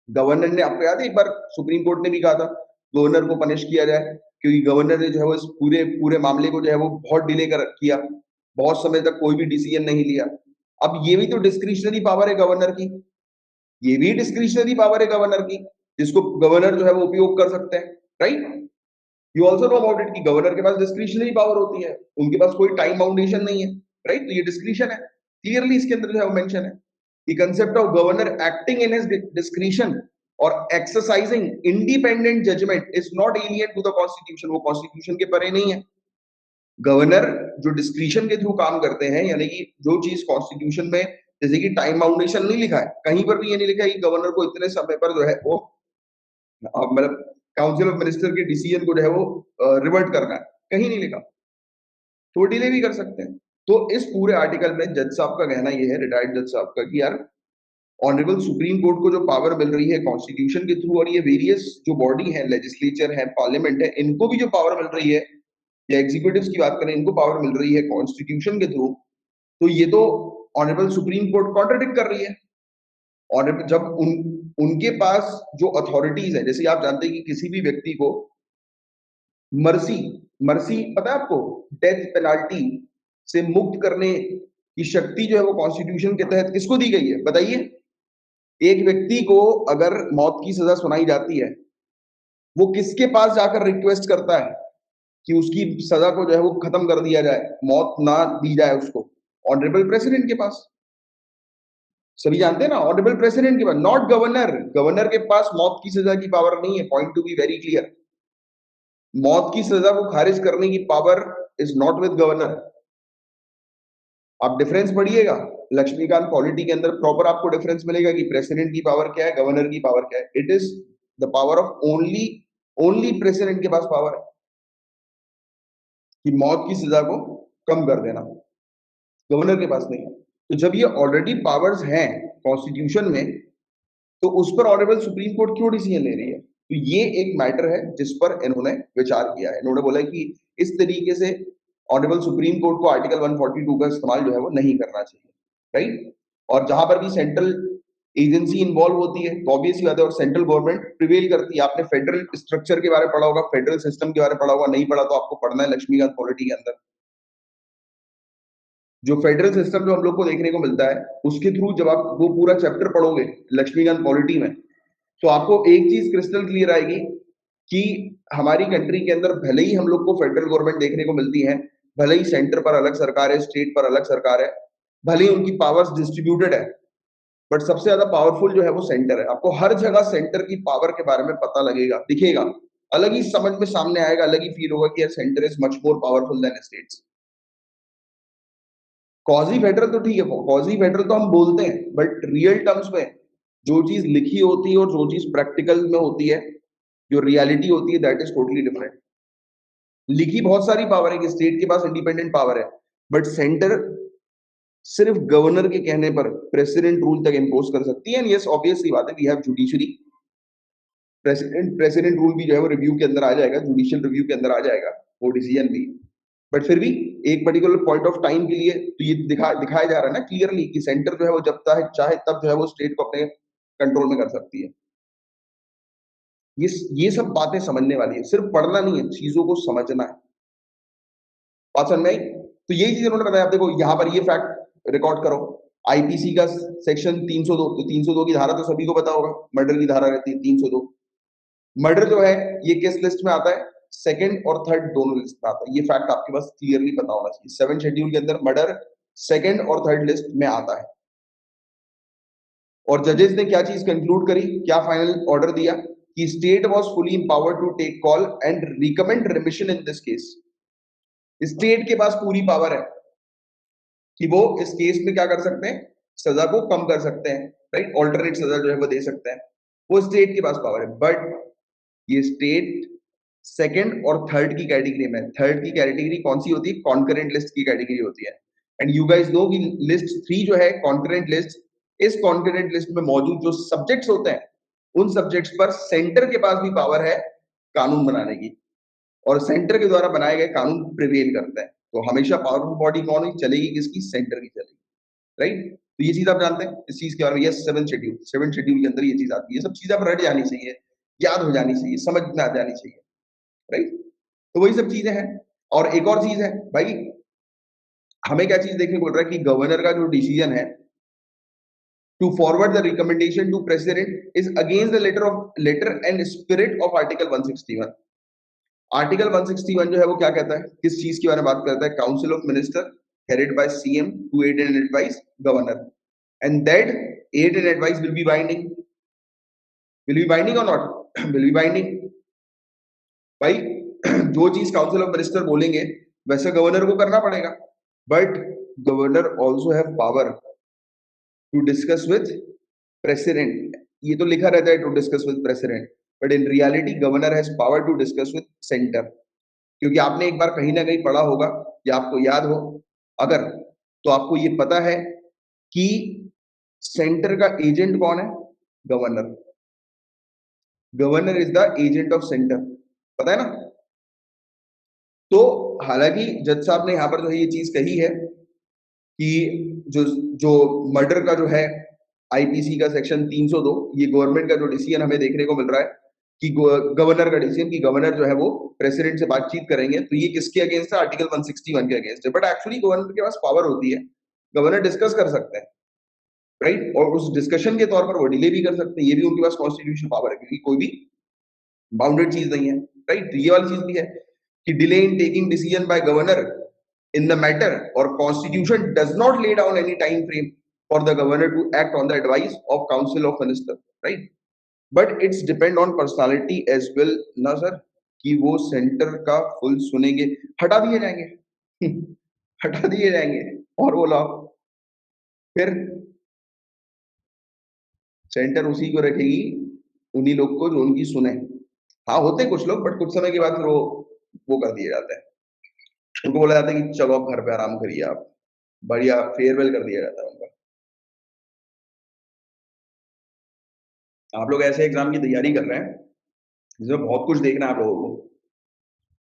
गवर्नर ने, आपको याद है एक बार सुप्रीम कोर्ट ने भी कहा था गवर्नर को पनिश किया जाए, क्योंकि गवर्नर ने जो है वो इस पूरे पूरे मामले को जो है वो बहुत डिले कर किया, बहुत समय तक कोई भी डिसीजन नहीं लिया। अब ये भी तो डिस्क्रिशनरी पावर है गवर्नर की, ये भी डिस्क्रिशनरी पावर है गवर्नर की, जिसको गवर्नर जो है वो उपयोग कर सकते हैं, right. You also no about it कि गवर्नर के पास डिस्क्रिशनरी पावर होती है, उनके पास कोई टाइम बाउंडेशन नहीं है, राइट। तो ये डिस्क्रिशन है, क्लियरली इसके अंदर जो है वो मेंशन है कि concept of governor acting in his discretion और exercising independent judgement is not alien to the constitution, वो कॉन्स्टिट्यूशन के परे नहीं है। गवर्नर जो डिस्क्रिशन के थ्रू काम करते हैं, यानी कि जो चीज कॉन्स्टिट्यूशन में जैसे कि टाइम बाउंडेशन नहीं लिखा है, कहीं पर भी ये नहीं लिखा है कि गवर्नर को इतने समय पर जो है वो मतलब काउंसिल ऑफ मिनिस्टर के डिसीजन को जो है वो रिवर्ट करना है, कहीं नहीं लिखा, तो डिले भी कर सकते हैं। तो इस पूरे आर्टिकल में जज साहब का कहना ये है, रिटायर्ड जज साहब का, कि यार ऑनरेबल सुप्रीम कोर्ट को जो पावर मिल रही है कॉन्स्टिट्यूशन के थ्रू, और ये वेरियस जो बॉडी है, लेजिस्लेचर है, पार्लियामेंट है, इनको भी जो पावर मिल रही है, या एग्जीक्यूटिव्स की बात करें, इनको पावर मिल रही है कॉन्स्टिट्यूशन के थ्रू, तो ये तो ऑनरेबल सुप्रीम कोर्ट कॉन्ट्रडिक्ट कर रही है। और जब उनके पास जो अथॉरिटीज है, जैसे आप जानते हैं कि किसी भी व्यक्ति को मर्सी, मर्सी पता है आपको, डेथ पेनाल्टी से मुक्त करने की शक्ति जो है वो कॉन्स्टिट्यूशन के तहत किसको दी गई है, बताइए। एक व्यक्ति को अगर मौत की सजा सुनाई जाती है, वो किसके पास जाकर रिक्वेस्ट करता है कि उसकी सजा को जो है वो खत्म कर दिया जाए, मौत ना दी जाए उसको, ऑनरेबल प्रेसिडेंट के पास। सभी जानते हैं ना, ऑनरेबल प्रेसिडेंट के पास, नॉट गवर्नर। गवर्नर के पास मौत की सजा की पावर नहीं है, point to be very clear. मौत की सजा को खारिज करने की power is not with governor. आप डिफरेंस पढ़िएगा, लक्ष्मीकांत पॉलिटी के अंदर प्रॉपर आपको डिफरेंस मिलेगा कि प्रेसिडेंट की पावर क्या है, गवर्नर की पावर क्या है। It is the power of only, only president के पास पावर है कि मौत की सजा को कम कर देना, गवर्नर के पास नहीं है। तो जब ये ऑलरेडी पावर्स हैं कॉन्स्टिट्यूशन में, तो उस पर ऑनरेबल सुप्रीम कोर्ट क्यों डिसीजन ले रही है? तो ये एक मैटर है जिस पर इन्होंने विचार किया है। इन्होंने बोला कि इस तरीके से ऑनरेबल सुप्रीम कोर्ट को आर्टिकल 142 का इस्तेमाल जो है वो नहीं करना चाहिए, राइट? और जहां पर भी सेंट्रल एजेंसी इन्वॉल्व होती है तो ऑब्वियस ही बात है, और सेंट्रल गवर्नमेंट प्रिवेल करती है। आपने फेडरल स्ट्रक्चर के बारे में पढ़ा होगा, फेडरल सिस्टम के बारे में पढ़ा होगा, नहीं पढ़ा तो आपको पढ़ना है लक्ष्मीकांत पॉलिटी के अंदर। जो फेडरल सिस्टम जो हम लोग को देखने को मिलता है, उसके थ्रू जब आप वो पूरा चैप्टर पढ़ोगे लक्ष्मीकांत पॉलिटी में, तो आपको एक चीज क्रिस्टल क्लियर आएगी कि हमारी कंट्री के अंदर भले ही हम लोग को फेडरल गवर्नमेंट देखने को मिलती है, भले ही सेंटर पर अलग सरकार है, स्टेट पर अलग सरकार है, भले ही उनकी पावर्स डिस्ट्रीब्यूटेड है, बट सबसे ज्यादा पावरफुल जो है वो सेंटर है। आपको हर जगह सेंटर की पावर के बारे में पता लगेगा, दिखेगा, अलग ही समझ में सामने आएगा, अलग ही फील होगा कि यार centre is much more powerful than states. Quasi federal तो ठीक है, क्वाजी फेडरल तो हम बोलते हैं, बट रियल टर्म्स में जो चीज लिखी होती है और जो चीज प्रैक्टिकल में होती है, जो रियलिटी होती है, दैट इज टोटली डिफरेंट। लिखी बहुत सारी पावर है कि स्टेट के पास इंडिपेंडेंट पावर है, बट सेंटर सिर्फ गवर्नर के कहने पर प्रेसिडेंट रूल तक इंपोज कर सकती है। एंड यस, ऑब्वियसली बात है, we have judiciary, president rule भी जो है वो रिव्यू के अंदर आ जाएगा, जुडिशियल रिव्यू के अंदर आ जाएगा वो डिसीजन भी। बट फिर भी एक पर्टिकुलर पॉइंट ऑफ टाइम के लिए तो ये दिखाया जा रहा है ना क्लियरली कि सेंटर जो है वो जब चाहे तब जो है वो स्टेट को अपने कंट्रोल में कर सकती है। ये सब बातें समझने वाली है, सिर्फ पढ़ना नहीं है, चीजों को समझना है। बात समझ में आई? तो यही चीज उन्होंने बताया। आप देखो यहाँ पर ये फैक्ट रिकॉर्ड करो, आईपीसी का सेक्शन 302, तो 302 की धारा तो सभी को पता होगा, मर्डर की धारा रहती है 302। मर्डर जो है ये किस लिस्ट में आता है? सेकंड और थर्ड दोनों लिस्ट में आता है। ये फैक्ट आपके पास क्लियरली पता होना चाहिए। 7 शेड्यूल के अंदर मर्डर सेकंड और थर्ड लिस्ट में आता है। और जजेस ने क्या चीज कंक्लूड करी, क्या फाइनल ऑर्डर दिया कि state was fully empowered to take call and recommend remission in this case. State के पास पूरी पावर है कि वो इस केस में क्या कर सकते हैं, सजा को कम कर सकते हैं, राइट? ऑल्टरनेट सजा जो है वो दे सकते हैं, वो स्टेट के पास पावर है। बट ये स्टेट सेकंड और थर्ड की कैटेगरी में, थर्ड की कैटेगरी कौन सी होती है? कॉन्करेंट लिस्ट की कैटेगरी होती है। एंड यू गाइस नो कि लिस्ट 3 जो है कॉन्करेंट लिस्ट, इस कॉन्करेंट लिस्ट में मौजूद जो सब्जेक्ट्स होते हैं, उन सब्जेक्ट्स पर सेंटर के पास भी पावर है कानून बनाने की, और सेंटर के द्वारा बनाए गए कानून प्रिवेल करते हैं। तो हमेशा पावरफुल बॉडी कौन चलेगी? किसकी? सेंटर की चलेगी, राइट? तो ये चीज आप जानते हैं इस चीज के बारे में। यस, 7 शेड्यूल के अंदर ये चीज आती है। सब चीजें आप रट जानी चाहिए, याद हो जानी चाहिए, समझ में आ जानी चाहिए, राइट? तो वही सब चीजें हैं। और एक और चीज है भाई, हमें क्या चीज देखने को मिल रहा है कि गवर्नर का जो डिसीजन है to forward the recommendation to president is against the letter and spirit of article 161। Article 161 जो है वो क्या कहता है, किस चीज के बारे में बात करता है? Council of minister headed by CM to aid and advice governor, and that aid and advice will be binding, और नॉट विल बी बाइंडिंग। भाई जो चीज काउंसिल ऑफ मिनिस्टर बोलेंगे वैसे गवर्नर को करना पड़ेगा, but governor also have power to discuss with president. ये तो लिखा रहता है to discuss with president, but in reality governor has power to discuss with centre. क्योंकि आपने एक बार कहीं ना कहीं पढ़ा होगा या आपको याद हो अगर, तो आपको ये पता है कि सेंटर का एजेंट कौन है? Governor. Governor is the agent of centre, पता है ना? तो हालांकि जज साहब ने यहाँ पर जो है ये चीज कही है कि जो जो मर्डर का जो है आईपीसी का सेक्शन 302, ये गवर्नमेंट का जो डिसीजन हमें देखने को मिल रहा है कि गवर्नर का डिसीजन, कि गवर्नर जो है वो प्रेसिडेंट से बातचीत करेंगे, तो ये किसके अगेंस्ट है? आर्टिकल 161 के अगेंस्ट है। बट एक्चुअली गवर्नर के पास पावर होती है, गवर्नर डिस्कस कर सकते हैं, राइट? और उस डिस्कशन के तौर पर वो डिले भी कर सकते हैं, ये भी उनके पास कॉन्स्टिट्यूशन पावर है, क्योंकि कोई भी बाउंडेड चीज नहीं है, राइट? ये वाली चीज भी है कि delay in taking decision by governor in the matter or constitution does not lay down any time frame for the governor to act on the advice of council of minister, right? But it's depend on personality as well ना सर, कि वो सेंटर का फुल सुनेंगे, हटा दिए जाएंगे हटा दिए जाएंगे, और बोला फिर सेंटर उसी को रखेगी, उन्हीं लोग को जो उनकी सुने। हाँ, होते कुछ लोग, बट कुछ समय के बाद फिर वो कर दिए जाते हैं, उनको बोला जाता है कि चलो आप घर पे आराम करिए आप, बढ़िया फेयरवेल कर दिया जाता है उनका। आप लोग ऐसे एग्जाम की तैयारी कर रहे हैं जिसमें बहुत कुछ देखना है आप लोगों को।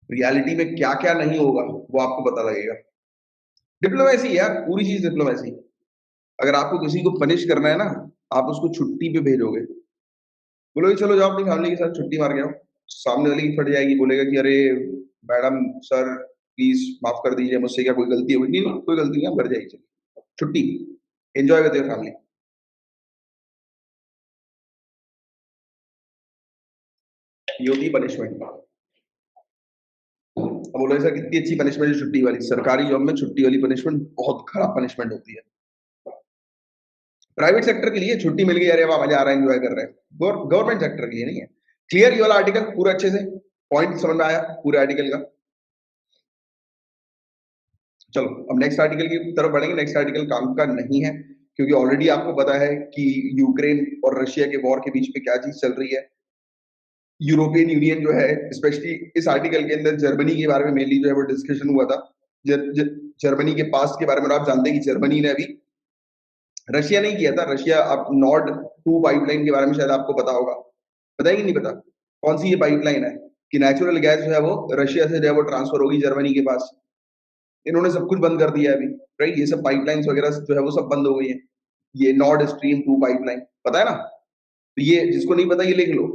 रियलिटी में क्या क्या नहीं होगा वो आपको पता लगेगा। डिप्लोमेसी यार, पूरी चीज डिप्लोमेसी। अगर आपको किसी को पनिश करना है ना, आप उसको छुट्टी पे भेजोगे, बोलोगे चलो जाओ अपनी फैमिली के साथ छुट्टी मार के आओ। सामने वाले की फट जाएगी, बोलेगा कि अरे मैडम सर प्लीज माफ कर दीजिए, मुझसे क्या कोई गलती होगी? नहीं नहीं, कोई गलती नहीं, आप घर जाइए, छुट्टी, एंजॉय करते हो फैमिली। ये होती है पनिशमेंट। अब बोलो ऐसा कितनी अच्छी पनिशमेंट है छुट्टी वाली, सरकारी जॉब में छुट्टी वाली पनिशमेंट बहुत खराब पनिशमेंट होती है। प्राइवेट सेक्टर के लिए छुट्टी मिल गई, अरे वाह मजा आ रहा है, एंजॉय कर रहे हैं। गवर्नमेंट सेक्टर के लिए नहीं है। क्लियर ये वाला आर्टिकल पूरा अच्छे से, पॉइंट समझ में आया पूरे आर्टिकल का? चलो अब नेक्स्ट आर्टिकल की तरफ बढ़ेंगे। नेक्स्ट आर्टिकल काम का नहीं है, क्योंकि ऑलरेडी आपको पता है कि यूक्रेन और रशिया के वॉर के बीच में क्या चीज चल रही है। यूरोपियन यूनियन जो है, स्पेशली इस आर्टिकल के अंदर जर्मनी के बारे में मेनली जो है वो डिस्कशन हुआ था। जर्मनी के पास्ट के बारे में। आप जानते हैं कि जर्मनी ने अभी, रशिया नहीं किया था, रशिया अब नॉर्ड 2 पाइपलाइन के बारे में शायद आपको पता होगा। पता है कि नहीं पता? कौन सी ये पाइपलाइन है कि नेचुरल गैस जो है वो रशिया से जो है वो ट्रांसफर होगी जर्मनी के पास। इन्होंने सब कुछ बंद कर दिया है अभी, राइट? ये सब पाइपलाइंस वगैरह जो है वो सब बंद हो गई है। ये नॉर्ड स्ट्रीम 2 पाइपलाइन, पता है ना? तो ये जिसको नहीं पता ये लिख लो,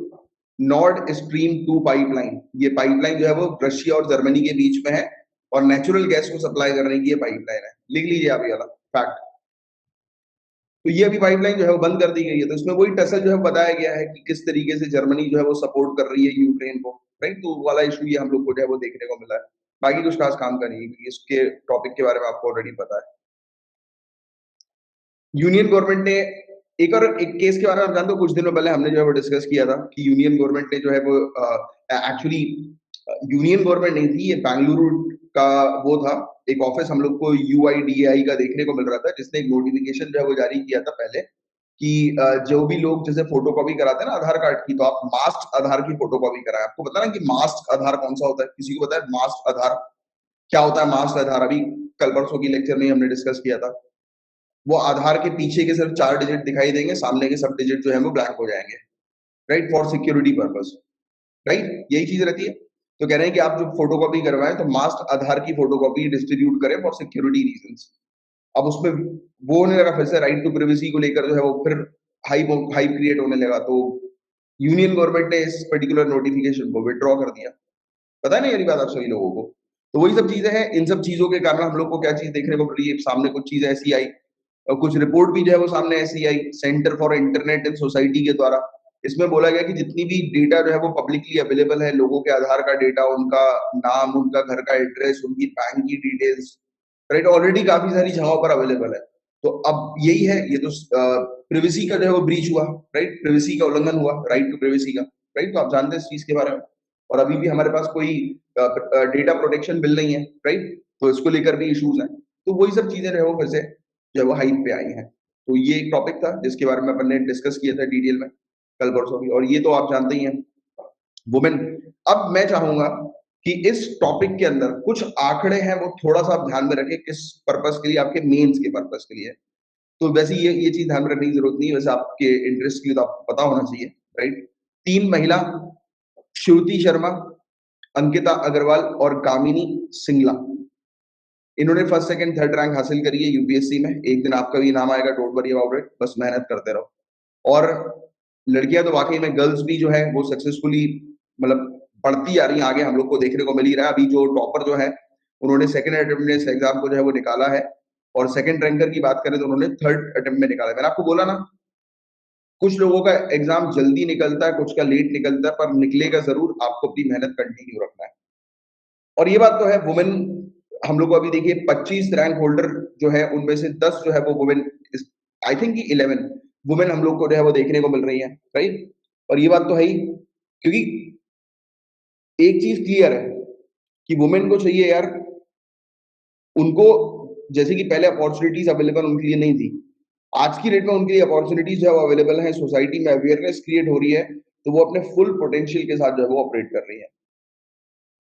नॉर्ड स्ट्रीम 2 पाइपलाइन। ये पाइपलाइन जो है वो रशिया और जर्मनी के बीच में है, और नेचुरल गैस को सप्लाई करने की ये पाइपलाइन है। लिख लीजिए आप ये वाला फैक्ट। तो ये अभी पाइपलाइन जो है वो बंद कर दी गई है। तो इसमें वही टसल जो है बताया गया है कि किस तरीके से जर्मनी जो है वो सपोर्ट कर रही है यूक्रेन को, राइट? तो वो वाला इशू ये हम लोग को जो है वो देखने को मिला है। बाकी कुछ खास काम का नहीं है, क्योंकि इसके टॉपिक के बारे में आपको ऑलरेडी पता है। यूनियन गवर्नमेंट ने एक केस के बारे में आप जानते हो, कुछ दिनों पहले हमने जो है वो डिस्कस किया था कि यूनियन गवर्नमेंट ने जो है वो एक्चुअली यूनियन गवर्नमेंट नहीं थी, ये बेंगलुरु का वो था, एक ऑफिस हम लोग को यूआईडीएआई का देखने को मिल रहा था, जिसने एक नोटिफिकेशन जो है वो जारी किया था पहले कि जो भी लोग जैसे फोटो कॉपी कराते हैं ना आधार कार्ड की, तो आप मास्क आधार की फोटो कॉपी कराएं। आपको पता ना कि मास्क आधार कौन सा होता है? किसी को पता है मास्क आधार क्या होता है? मास्क आधार अभी कल परसों की लेक्चर में हमने डिस्कस किया था। वो आधार के पीछे के सिर्फ 4 डिजिट दिखाई देंगे, सामने के सब डिजिट जो है वो ब्लैंक हो जाएंगे, right? For security purpose, right? यही चीज रहती है। तो कह रहे हैं कि आप जो फोटोकॉपी करवाएं तो मास्क आधार की फोटोकॉपी डिस्ट्रीब्यूट करें फॉर सिक्योरिटी रीजंस। अब उसमें वो होने लगा, फिर से राइट टू प्रिवेसी को लेकर जो है वो फिर हाइप हाइप क्रिएट होने लगा। तो यूनियन गवर्नमेंट ने इस पर्टिकुलर नोटिफिकेशन को विड्रॉ कर दिया। पता है ना ये बात आप सभी लोगों को? तो वही सब चीजें हैं। इन सब चीजों के कारण हम लोग को क्या चीज देखने को मिल रही है? सामने कुछ चीज ऐसी आई, और कुछ रिपोर्ट भी जो है वो सामने ऐसी आई centre for internet and society के द्वारा। इसमें बोला गया कि जितनी भी डेटा जो है वो पब्लिकली अवेलेबल है, लोगों के आधार का डेटा, उनका नाम, उनका घर का एड्रेस, उनकी बैंक की डिटेल्स, राइट, ऑलरेडी काफी सारी जगहों पर अवेलेबल है। तो अब यही है, ये तो प्रिवेसी का जो है वो ब्रीच हुआ, राइट? प्रिवेसी का उल्लंघन हुआ, राइट टू प्रिवेसी का, राइट? तो आप जानते हैं इस चीज के बारे में। और अभी भी हमारे पास कोई डेटा प्रोटेक्शन बिल नहीं है, राइट? तो इसको लेकर भी इश्यूज हैं। तो वही सब चीजें जो है वो फिर से जो है वो हाइप पे आई हैं। तो ये एक टॉपिक था जिसके बारे में अपन ने डिस्कस किया था डिटेल में कल परसों भी। और ये तो आप जानते ही हैं, वुमेन। अब मैं चाहूंगा कि इस टॉपिक के अंदर कुछ आंकड़े हैं वो थोड़ा सा आप ध्यान में रखें, किस पर्पस के लिए? आपके मेंस के पर्पस के लिए। तो वैसे ये चीज ध्यान में रखने की जरूरत नहीं है, वैसे आपके इंटरेस्ट के लिए तो आपको पता होना चाहिए, राइट? 3 महिला, श्रुति शर्मा, अंकिता अग्रवाल और कामिनी सिंगला, इन्होंने फर्स्ट सेकंड थर्ड रैंक हासिल करी है यूपीएससी में। एक दिन आपका भी नाम आएगा, डोंट वरी अबाउट इट, बस मेहनत करते रहो। और लड़कियां तो वाकई में, गर्ल्स भी जो है वो सक्सेसफुली मतलब बढ़ती जा रही है आगे, हम लोग को देखने को मिल ही रहा है। अभी जो टॉपर जो है उन्होंने सेकंड अटेम्प्ट में इस एग्जाम को जो है वो निकाला है, और सेकंड रैंकर की बात करें तो उन्होंने थर्ड अटेम्प्ट में निकाला है। मैंने आपको बोला ना, कुछ लोगों का एग्जाम जल्दी निकलता है, कुछ का लेट निकलता है, पर निकलेगा जरूर। आपको अपनी मेहनत कंटिन्यू रखना है। और ये बात तो है, वुमेन हम लोग को अभी देखिए 25 रैंक होल्डर जो है उनमें से 10 जो है वो वुमेन, आई थिंक कि 11 वुमेन हम लोग को जो है वो देखने को मिल रही है, राइट? और ये बात तो है ही, क्योंकि एक चीज क्लियर है कि वुमेन को चाहिए यार, उनको जैसे कि पहले अपॉर्चुनिटीज अवेलेबल उनके लिए नहीं थी, आज की डेट में उनके लिए अपॉर्चुनिटीज जो है वो अवेलेबल है, सोसाइटी में अवेयरनेस क्रिएट हो रही है, तो वो अपने फुल पोटेंशियल के साथ जो है वो ऑपरेट कर रही है।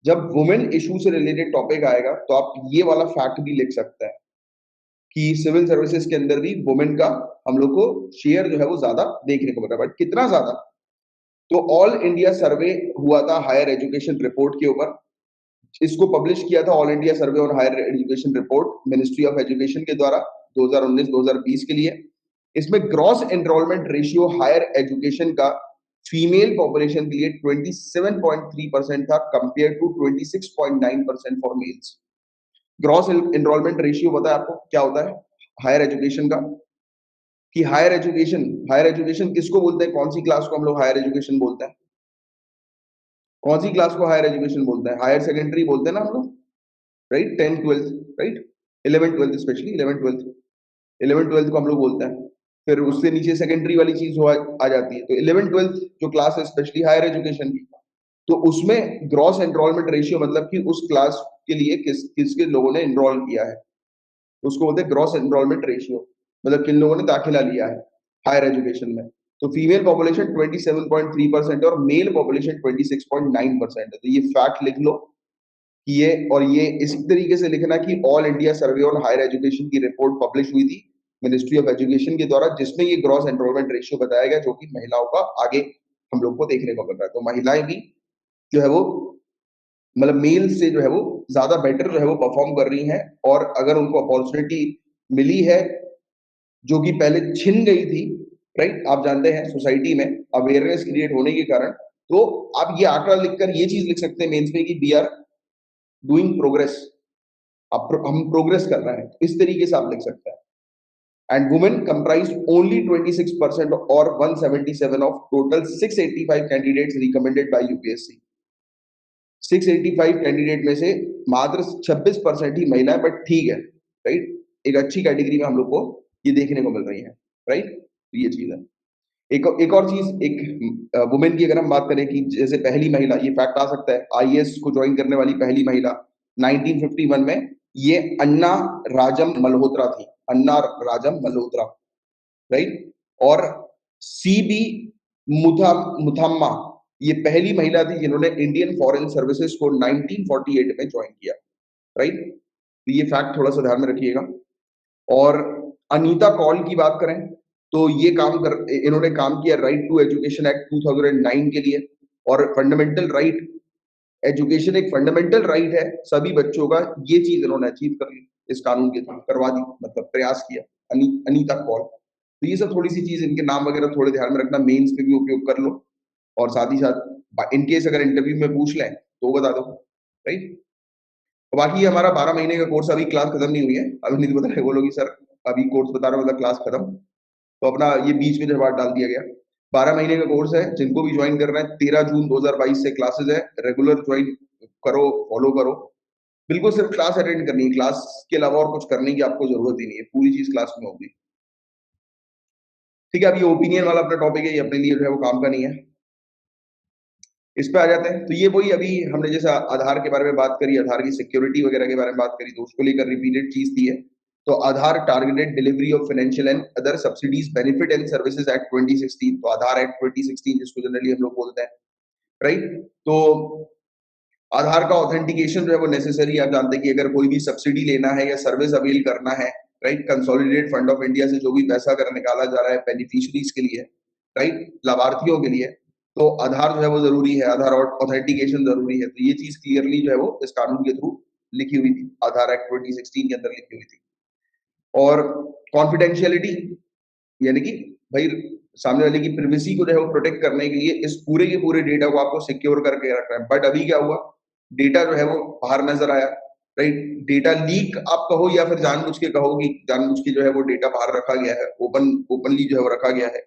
जब वुमेन इशू से रिलेटेड टॉपिक आएगा तो आप ये वाला फैक्ट भी लिख सकते हैं कि सिविल सर्विसेज के अंदर भी वुमेन का हम लोग को शेयर जो है वो ज्यादा देखने को मिल रहा है। बट कितना ज्यादा? तो ऑल इंडिया सर्वे हुआ था हायर एजुकेशन रिपोर्ट के ऊपर। इसको पब्लिश किया था all India survey on higher education report ministry of education के द्वारा 2019-2020 के लिए। इसमें gross enrolment ratio higher education का फीमेल पॉपुलेशन के लिए 27.3% था compare to 26.9% for males. Gross enrolment ratio पता है आपको क्या होता है हायर एजुकेशन का? कि हायर एजुकेशन किसको बोलते हैं? कौन सी क्लास को हम लोग हायर एजुकेशन बोलते हैं? कौन सी क्लास को हायर एजुकेशन बोलते हैं? हायर सेकेंडरी बोलते हैं ना हम लोग, right? 10th 12th, right? 11th 12th, specially 11th 12th, 11th 12th को हम लोग बोलते हैं। फिर उससे नीचे सेकेंडरी वाली चीज आ जाती है। तो 11th 12th जो क्लास है स्पेशली हायर एजुकेशन की, तो उसमें ग्रॉस एनरोलमेंट रेशियो मतलब कि उस क्लास के लिए किसके लोगों ने एनरोल किया है, उसको बोलते हैं ग्रॉस एनरोलमेंट रेशियो, मतलब किन लोगों ने दाखिला लिया है हायर एजुकेशन में। तो फीमेल पॉपुलेशन 27.3% और मेल पॉपुलेशन 26.9% है। तो ये फैक्ट लिख लो कि ये इसी तरीके से लिखना कि all India survey on higher education की रिपोर्ट पब्लिश हुई थी मिनिस्ट्री ऑफ एजुकेशन के द्वारा, जिसमें ये ग्रॉस एनरोलमेंट रेशियो बताया गया, जो कि महिलाओं का आगे हम लोग को देखने को मिल रहा है। तो महिलाएं भी जो है वो मतलब मेल से जो है वो ज्यादा बेटर जो है वो परफॉर्म कर रही हैं। और अगर उनको अपॉर्चुनिटी मिली है जो कि पहले छिन गई थी, राइट? आप जानते हैं सोसाइटी में अवेयरनेस क्रिएट होने के कारण, तो आप ये आंकड़ा लिखकर ये चीज लिख सकते हैं मेंस में कि वी आर डूइंग प्रोग्रेस, अब हम प्रोग्रेस कर रहे हैं, इस तरीके से आप लिख सकते हैं। एंड वुमेन कंप्राइज ओनली 26% और 177 of total 685 candidates recommended by UPSC. 685 candidate में से मात्र 26% ही महिला है, बट ठीक है, राइट? एक अच्छी कैटेगरी में हम लोग को ये देखने को मिल रही है, राइट? तो ये चीज है। एक और चीज, एक वुमेन की अगर हम बात करें कि जैसे पहली महिला, ये फैक्ट आ सकता है, आईएएस को ज्वाइन करने वाली पहली महिला 1951 में ये अन्ना राजम मल्होत्रा थी। अन्ना राजम मल्होत्रा, राइट? और सीबी मुथाम्मा ये पहली महिला थी जिन्होंने इंडियन फॉरेन सर्विसेज को 1948 में ज्वाइन किया, राइट? तो ये फैक्ट थोड़ा सा ध्यान में रखिएगा। और अनीता कौल की बात करें तो ये इन्होंने काम किया राइट टू एजुकेशन एक्ट 2009 के लिए। और फंडामेंटल राइट, एजुकेशन एक फंडामेंटल राइट है सभी बच्चों का, ये चीज इन्होंने अचीव कर ली, इस कानून के थ्रू करवा दी, मतलब प्रयास किया। अनीता कौल। तो ये सब थोड़ी सी चीज, इनके नाम वगैरह थोड़े ध्यान में रखना, मेंस में भी उपयोग कर लो। और साथ ही साथ इनकेस अगर इंटरव्यू में पूछ लें तो बता दो, राइट? बाकी हमारा 12 महीने का कोर्स, अभी क्लास खत्म नहीं हुई है। अभी नहीं बता रहे बोलोगी सर अभी कोर्स बता रहा मतलब क्लास खत्म, तो अपना ये बीच में जो बात डाल दिया गया। 12 महीने का कोर्स है, जिनको भी ज्वाइन करना है 13 जून 2022 से क्लासेस है। रेगुलर ज्वाइन करो, फॉलो करो, बिल्कुल सिर्फ क्लास अटेंड करनी है, क्लास के अलावा और कुछ करने की आपको जरूरत ही नहीं है, पूरी चीज क्लास में होगी। ठीक है, अब ये ओपिनियन वाला अपना टॉपिक है, ये अपने लिए जो है वो काम का नहीं है। इस पे आ जाते हैं। तो ये वही अभी हमने जैसा आधार के बारे में बात करी, आधार की सिक्योरिटी वगैरह के बारे में बात करी, तो उसको लेकर रिपीटेड चीज थी है। तो Aadhaar targeted delivery of financial and other subsidies benefit and services act 2016, तो आधार एक्ट 2016 जिसको जनरली हम लोग बोलते हैं, राइट? तो आधार का ऑथेंटिकेशन जो है वो नेसेसरी, आप जानते हैं कि अगर कोई भी सब्सिडी लेना है या सर्विस अवेल करना है, right, consolidated fund of India से जो भी पैसा अगर निकाला जा रहा है बेनिफिशियरीज के लिए, राइट, लाभार्थियों के लिए, तो आधार जो है वो जरूरी है, आधार ऑथेंटिकेशन जरूरी है। तो ये चीज क्लियरली जो है वो इस कानून के थ्रू लिखी हुई थी, आधार एक्ट 2016 के अंदर लिखी हुई थी। और कॉन्फिडेंशियलिटी, यानी कि भाई सामने वाले की प्रिवेसी को जो है वो प्रोटेक्ट करने के लिए इस पूरे के पूरे डेटा को आपको सिक्योर करके रखना है। बट अभी क्या हुआ, डेटा जो है वो बाहर नजर आया, राइट? डेटा लीक आप कहो या फिर जानबूझ के कहो कि जानबूझ के जो है वो डेटा बाहर रखा गया है, ओपनली जो है वो रखा गया है।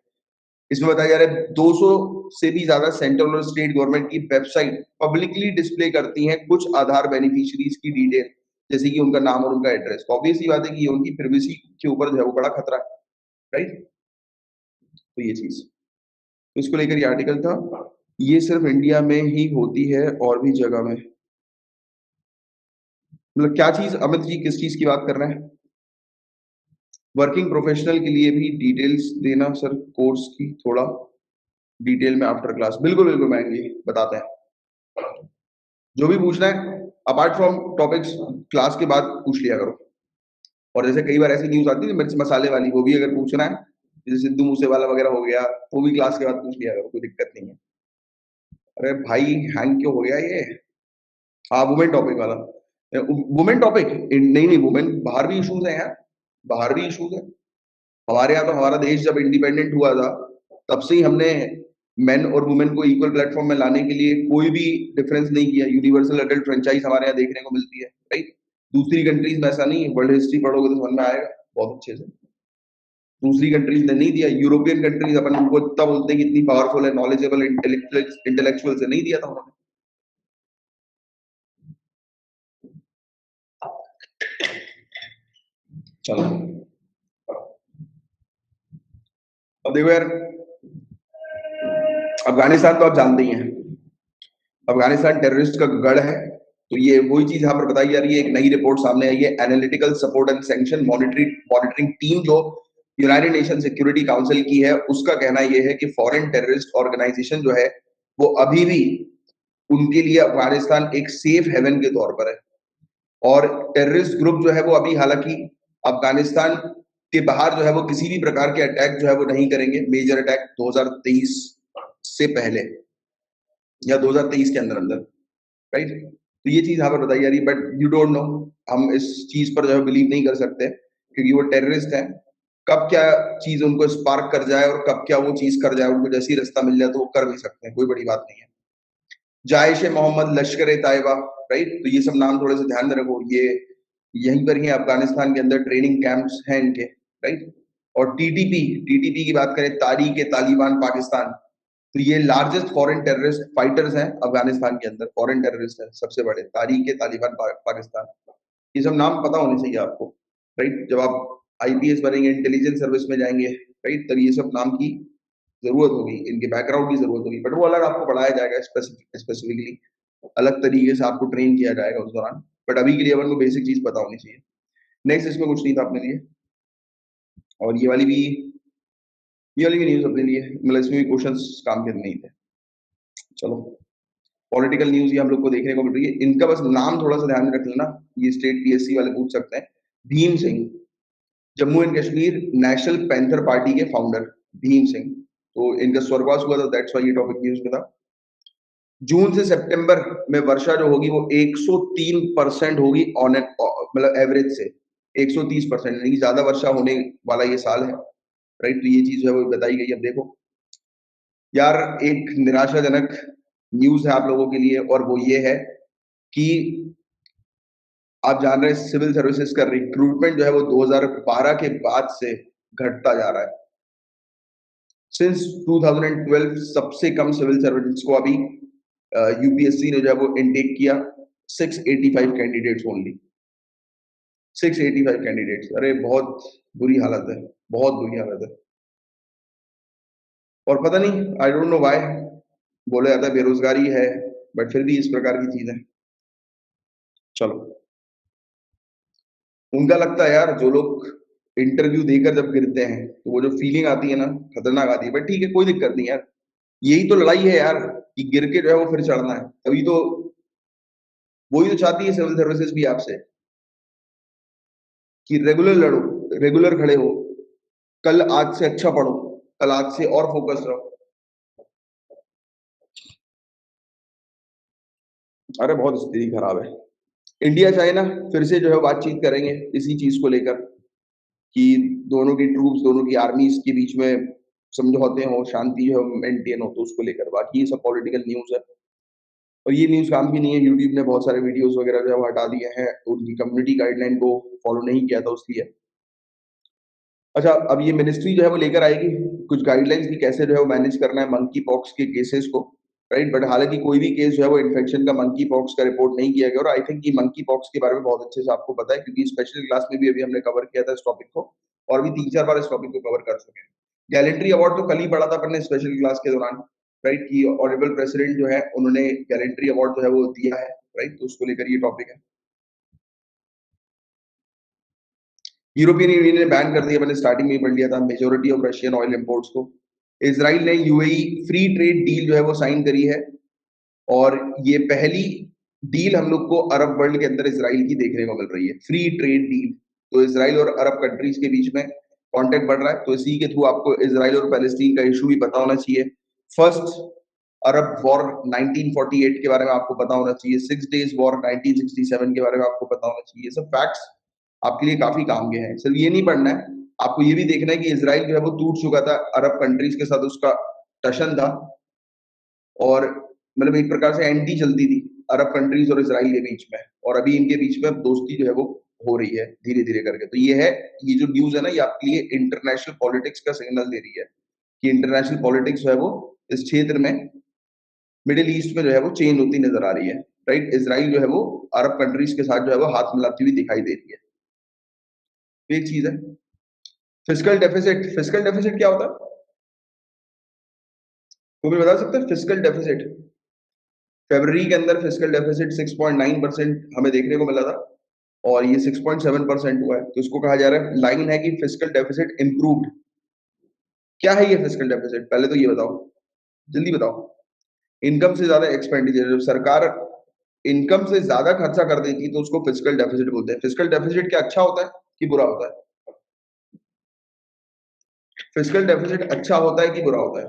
इसमें बताया जा रहा है 200 से भी ज्यादा सेंट्रल और स्टेट गवर्नमेंट की वेबसाइट पब्लिकली डिस्प्ले करती हैं कुछ आधार बेनिफिशियरीज की डिटेल, जैसे कि उनका नाम और उनका एड्रेस। तो ऑब्वियस सी बात है कि ये उनकी प्रिवेसी के ऊपर जो है वो बड़ा खतरा है, राइट? तो ये चीज, तो इसको लेकर ये आर्टिकल था। ये सिर्फ इंडिया में ही होती है और भी जगह में, मतलब क्या चीज? अमित जी किस चीज की बात कर रहे हैं? वर्किंग प्रोफेशनल के लिए भी डिटेल्स देना सर, कोर्स की थोड़ा डिटेल में आफ्टर क्लास। बिल्कुल बिल्कुल मैम जी बताते हैं, जो भी पूछना है अपार्ट फ्रॉम टॉपिक्स क्लास के बाद पूछ लिया करो। और जैसे कई बार ऐसी न्यूज आती है मिर्च मसाले वाली, वो भी अगर पूछना है, जैसे सिद्धू मूसेवाला वगैरह हो गया, वो भी क्लास के बाद पूछ लिया करो, कोई दिक्कत नहीं है। अरे भाई हैंग क्यों हो गया ये? हाँ, वुमेन टॉपिक वाला। वुमेन टॉपिक, नहीं नहीं, वुमेन बाहर भी इश्यूज है यार, बाहर भी इश्यूज है। हमारे यहाँ तो हमारा देश जब इंडिपेंडेंट हुआ था, तब से ही हमने मेन और वुमेन को इक्वल प्लेटफॉर्म में लाने के लिए कोई भी डिफरेंस नहीं किया। यूनिवर्सल अडल्ट फ्रेंचाइज हमारे यहाँ देखने को मिलती है, राइट? दूसरी कंट्रीज में ऐसा नहीं है, वर्ल्ड हिस्ट्री पढ़ोगे तो समझ में आएगा बहुत अच्छे से। दूसरी कंट्रीज ने नहीं दिया, यूरोपियन कंट्रीज अपन उनको इतना बोलते हैं कि इतनी पावरफुल है, नॉलेजेबल, इंटेलेक्चुअल से नहीं दिया था उन्होंने। चलो अब देखो यार, अफगानिस्तान तो आप जानते ही हैं, अफगानिस्तान टेररिस्ट का गढ़ है। तो ये वही चीज यहाँ पर बताई जा रही है। एक नई रिपोर्ट सामने आई है, analytical support and sanction monitoring team जो यूनाइटेड नेशन सिक्योरिटी काउंसिल की है, उसका कहना यह है कि फॉरेन टेररिस्ट ऑर्गेनाइजेशन जो है वो अभी भी उनके लिए अफगानिस्तान एक सेफ हेवन के तौर पर है। और टेररिस्ट ग्रुप जो है वो अभी हालांकि अफगानिस्तान के बाहर जो है वो किसी भी प्रकार के अटैक जो है वो नहीं करेंगे, मेजर अटैक 2023 से पहले या 2023 के अंदर अंदर, राइट? तो ये चीज यहाँ पर बताई जा रही है, बट यू डोंट नो, हम इस चीज पर जो है बिलीव नहीं कर सकते, क्योंकि वो टेररिस्ट है। कब क्या चीज उनको स्पार्क कर जाए और कब क्या वो चीज कर जाए, उनको जैसी रास्ता मिल जाए तो वो कर भी सकते हैं, कोई बड़ी बात नहीं है। जायश ए मोहम्मद, लश्कर ए ताइबा, राइट? तो ये सब नाम थोड़े से ध्यान में रखो, ये यहीं पर ही अफगानिस्तान के अंदर ट्रेनिंग कैंप्स हैं इनके, राइट? और टीटीपी की बात करें, तारीक ए तालिबान पाकिस्तान, तो ये लार्जेस्ट फॉरेन टेररिस्ट फाइटर्स हैं अफगानिस्तान के अंदर, फॉरेन टेररिस्ट हैं सबसे बड़े, तारीक ए तालिबान पाकिस्तान। ये सब नाम पता होने चाहिए आपको, राइट? जब आप आईपीएस बनेंगे, इंटेलिजेंस सर्विस में जाएंगे, राइट, तब ये सब नाम की जरूरत होगी, इनके बैकग्राउंड की जरूरत होगी, बट वो अलग आपको पढ़ाया जाएगा स्पेसिफिकली, अलग तरीके से आपको ट्रेन किया जाएगा उस दौरान। बट अभी के लिए अपन को बेसिक चीज पता होनी चाहिए। नेक्स्ट, इसमें कुछ नहीं था अपने लिए, और ये वाली भी न्यूज अपने लिए, मतलब इसमें भी क्वेश्चंस काम के नहीं थे। चलो, पॉलिटिकल न्यूज ये हम लोग को देखने को मिल रही है, इनका बस नाम थोड़ा सा ध्यान में रख लेना, ये स्टेट पीएससी वाले पूछ सकते हैं। Bhim Singh, Jammu and Kashmir national panther party के फाउंडर भीम सिंह, तो इनका स्वर्गवास हुआ था, दैट्स व्हाई ये टॉपिक न्यूज में था। जून से सितंबर में वर्षा जो होगी वो 103% होगी ऑन एन, मतलब एवरेज से 130%, यानी ज्यादा वर्षा होने वाला ये साल है, राइट? तो ये चीज है वो बताई गई। अब देखो यार, एक निराशाजनक न्यूज है आप लोगों के लिए, और वो ये है कि आप जान रहे हैं सिविल सर्विसेज का रिक्रूटमेंट जो है वो 2012 के बाद से घटता जा रहा है। सिंस 2012 सबसे कम सिविल सर्विसेज को अभी यूपीएससी ने जो है वो इनटेक किया, 685 कैंडिडेट्स ओनली, 685 कैंडिडेट्स। अरे बहुत बुरी हालत है, बहुत बुरी हालत है। और पता नहीं, आई डोंट नो व्हाई, बोला जाता है बेरोजगारी है, बट फिर भी इस प्रकार की चीजें। चलो, उनका लगता है यार, जो लोग इंटरव्यू देकर जब गिरते हैं तो वो जो फीलिंग आती है ना, खतरनाक आती है, बट ठीक है, कोई दिक्कत नहीं यार, यही तो लड़ाई है यार, कि गिर के जो है वो फिर चढ़ना है। तभी तो वही तो चाहती है सिविल सर्विसेज भी आपसे, कि रेगुलर लड़ो, रेगुलर खड़े हो, कल आज से अच्छा पढ़ो, कल आज से और फोकस रहो। अरे बहुत स्थिति खराब है। इंडिया चाइना फिर से जो है बातचीत करेंगे इसी चीज को लेकर, कि दोनों की ट्रूप्स, दोनों की आर्मीज के बीच में समझौते हो, शांति जो है मेंटेन हो, तो उसको लेकर। बाकी ये सब पॉलिटिकल न्यूज है, और ये न्यूज काम की नहीं है। यूट्यूब ने बहुत सारे वीडियोस वगैरह जो है वो हटा दिए हैं, तो उनकी कम्युनिटी गाइडलाइन को फॉलो नहीं किया था उसलिए। अच्छा, अब ये मिनिस्ट्री जो है वो लेकर आएगी कुछ गाइडलाइंस की, कैसे जो है वो मैनेज करना है मंकी पॉक्स के केसेस को, राइट? बट हालांकि कोई भी केस जो है वो इन्फेक्शन का मंकी पॉक्स का रिपोर्ट नहीं किया गया, और आई थिंक ये मंकी पॉक्स के बारे में बहुत अच्छे से आपको पता है, क्योंकि स्पेशल क्लास में भी अभी हमने कवर किया था इस टॉपिक को, और भी 3-4 बार इस टॉपिक को कवर कर चुके हैं। गैलेंट्री अवार्ड तो कल ही पढ़ा था अपन ने स्पेशल क्लास के दौरान, राइट? की ऑनरेबल प्रेसिडेंट जो है उन्होंने गैलेंट्री अवार्ड जो है वो दिया है, राइट? तो उसको लेकर ये टॉपिक है। यूरोपियन यूनियन ने बैन कर दिया, मैंने स्टार्टिंग में ही पढ़ लिया था, majority of Russian oil imports को। इसराइल ने यूएई फ्री ट्रेड डील जो है वो साइन करी है, और ये पहली डील हम लोग को अरब वर्ल्ड के अंदर इसराइल की देखने को मिल रही है, फ्री ट्रेड डील। तो इसराइल और अरब कंट्रीज के बीच में कांटेक्ट बढ़ रहा है, तो इसी के थ्रू आपको इसराइल और पैलेस्टीन का इशू भी पता होना चाहिए। फर्स्ट अरब वॉर 1948 के बारे में आपको पता होना चाहिए, 6 डेज वॉर 1967 के बारे में आपको पता होना चाहिए। सब फैक्ट्स आपके लिए काफी काम के हैं। सिर्फ ये नहीं पढ़ना है, आपको ये भी देखना है कि इसराइल जो है वो टूट चुका था, अरब कंट्रीज के साथ उसका टशन था, और मतलब एक प्रकार से एंटी चलती थी अरब कंट्रीज और इसराइल के बीच में, और अभी इनके बीच में अब दोस्ती जो है वो हो रही है धीरे धीरे करके। तो ये है, ये जो न्यूज है ना, ये आपके लिए इंटरनेशनल पॉलिटिक्स का सिग्नल दे रही है कि इंटरनेशनल पॉलिटिक्स जो है वो इस क्षेत्र में, मिडिल ईस्ट में जो है वो चेंज होती नजर आ रही है। राइट, इसराइल जो है वो अरब कंट्रीज के साथ जो है वो हाथ मिलाती हुई दिखाई दे रही है। तो एक चीज है फिजिकल डेफिसिट। फिजिकल डेफिसिट क्या होता है, वो भी बता सकते हैं? फिजिकल डेफिसिट, फरवरी के अंदर फिजिकल डेफिसिट 6.9% हमें देखने को मिला था, और ये 6.7% हुआ है। तो इसको कहा जा रहा है, लाइन है कि फिजिकल डेफिसिट इंप्रूव्ड। क्या है ये फिजिकल डेफिसिट, पहले तो ये बताओ, जल्दी बताओ। इनकम से ज्यादा एक्सपेंडिचर, जब सरकार इनकम से ज्यादा खर्चा कर देती है तो उसको फिजिकल डेफिसिट बोलते हैं। फिजिकल डेफिसिट क्या अच्छा होता है कि बुरा होता है? फिजिकल डेफिसिट अच्छा होता है कि बुरा होता है?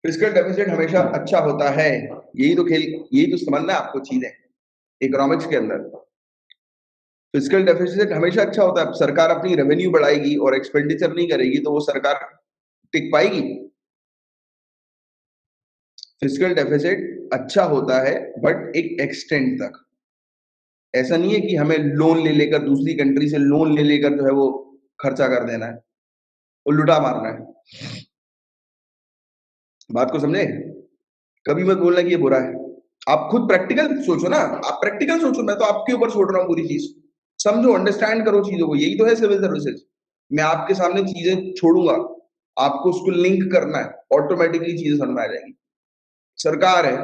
फिजिकल डेफिसिट हमेशा अच्छा होता है, यही तो खेल, यही तो समझना है आपको चीजें इकोनॉमिक्स के अंदर। फिजिकल डेफिसिट हमेशा अच्छा होता है। सरकार अपनी रेवेन्यू बढ़ाएगी और एक्सपेंडिचर नहीं करेगी तो वो सरकार टिक पाएगी? फिजिकल डेफिसिट अच्छा होता है बट एक एक्सटेंट तक। ऐसा नहीं है कि हमें लोन ले लेकर, दूसरी कंट्री से लोन ले लेकर जो है वो खर्चा कर देना है, वो लुटा मारना है। बात को समझे? कभी मत बोलना कि ये बुरा है। आप खुद प्रैक्टिकल सोचो ना, आप प्रैक्टिकल सोचो, मैं तो आपके ऊपर छोड़ रहा हूँ पूरी चीज। समझो, अंडरस्टैंड करो चीजों को, यही तो है सिविल सर्विसेज। मैं आपके सामने चीजें छोड़ूंगा, आपको उसको लिंक करना है, ऑटोमेटिकली चीजें समझ में आ जाएंगी। सरकार है,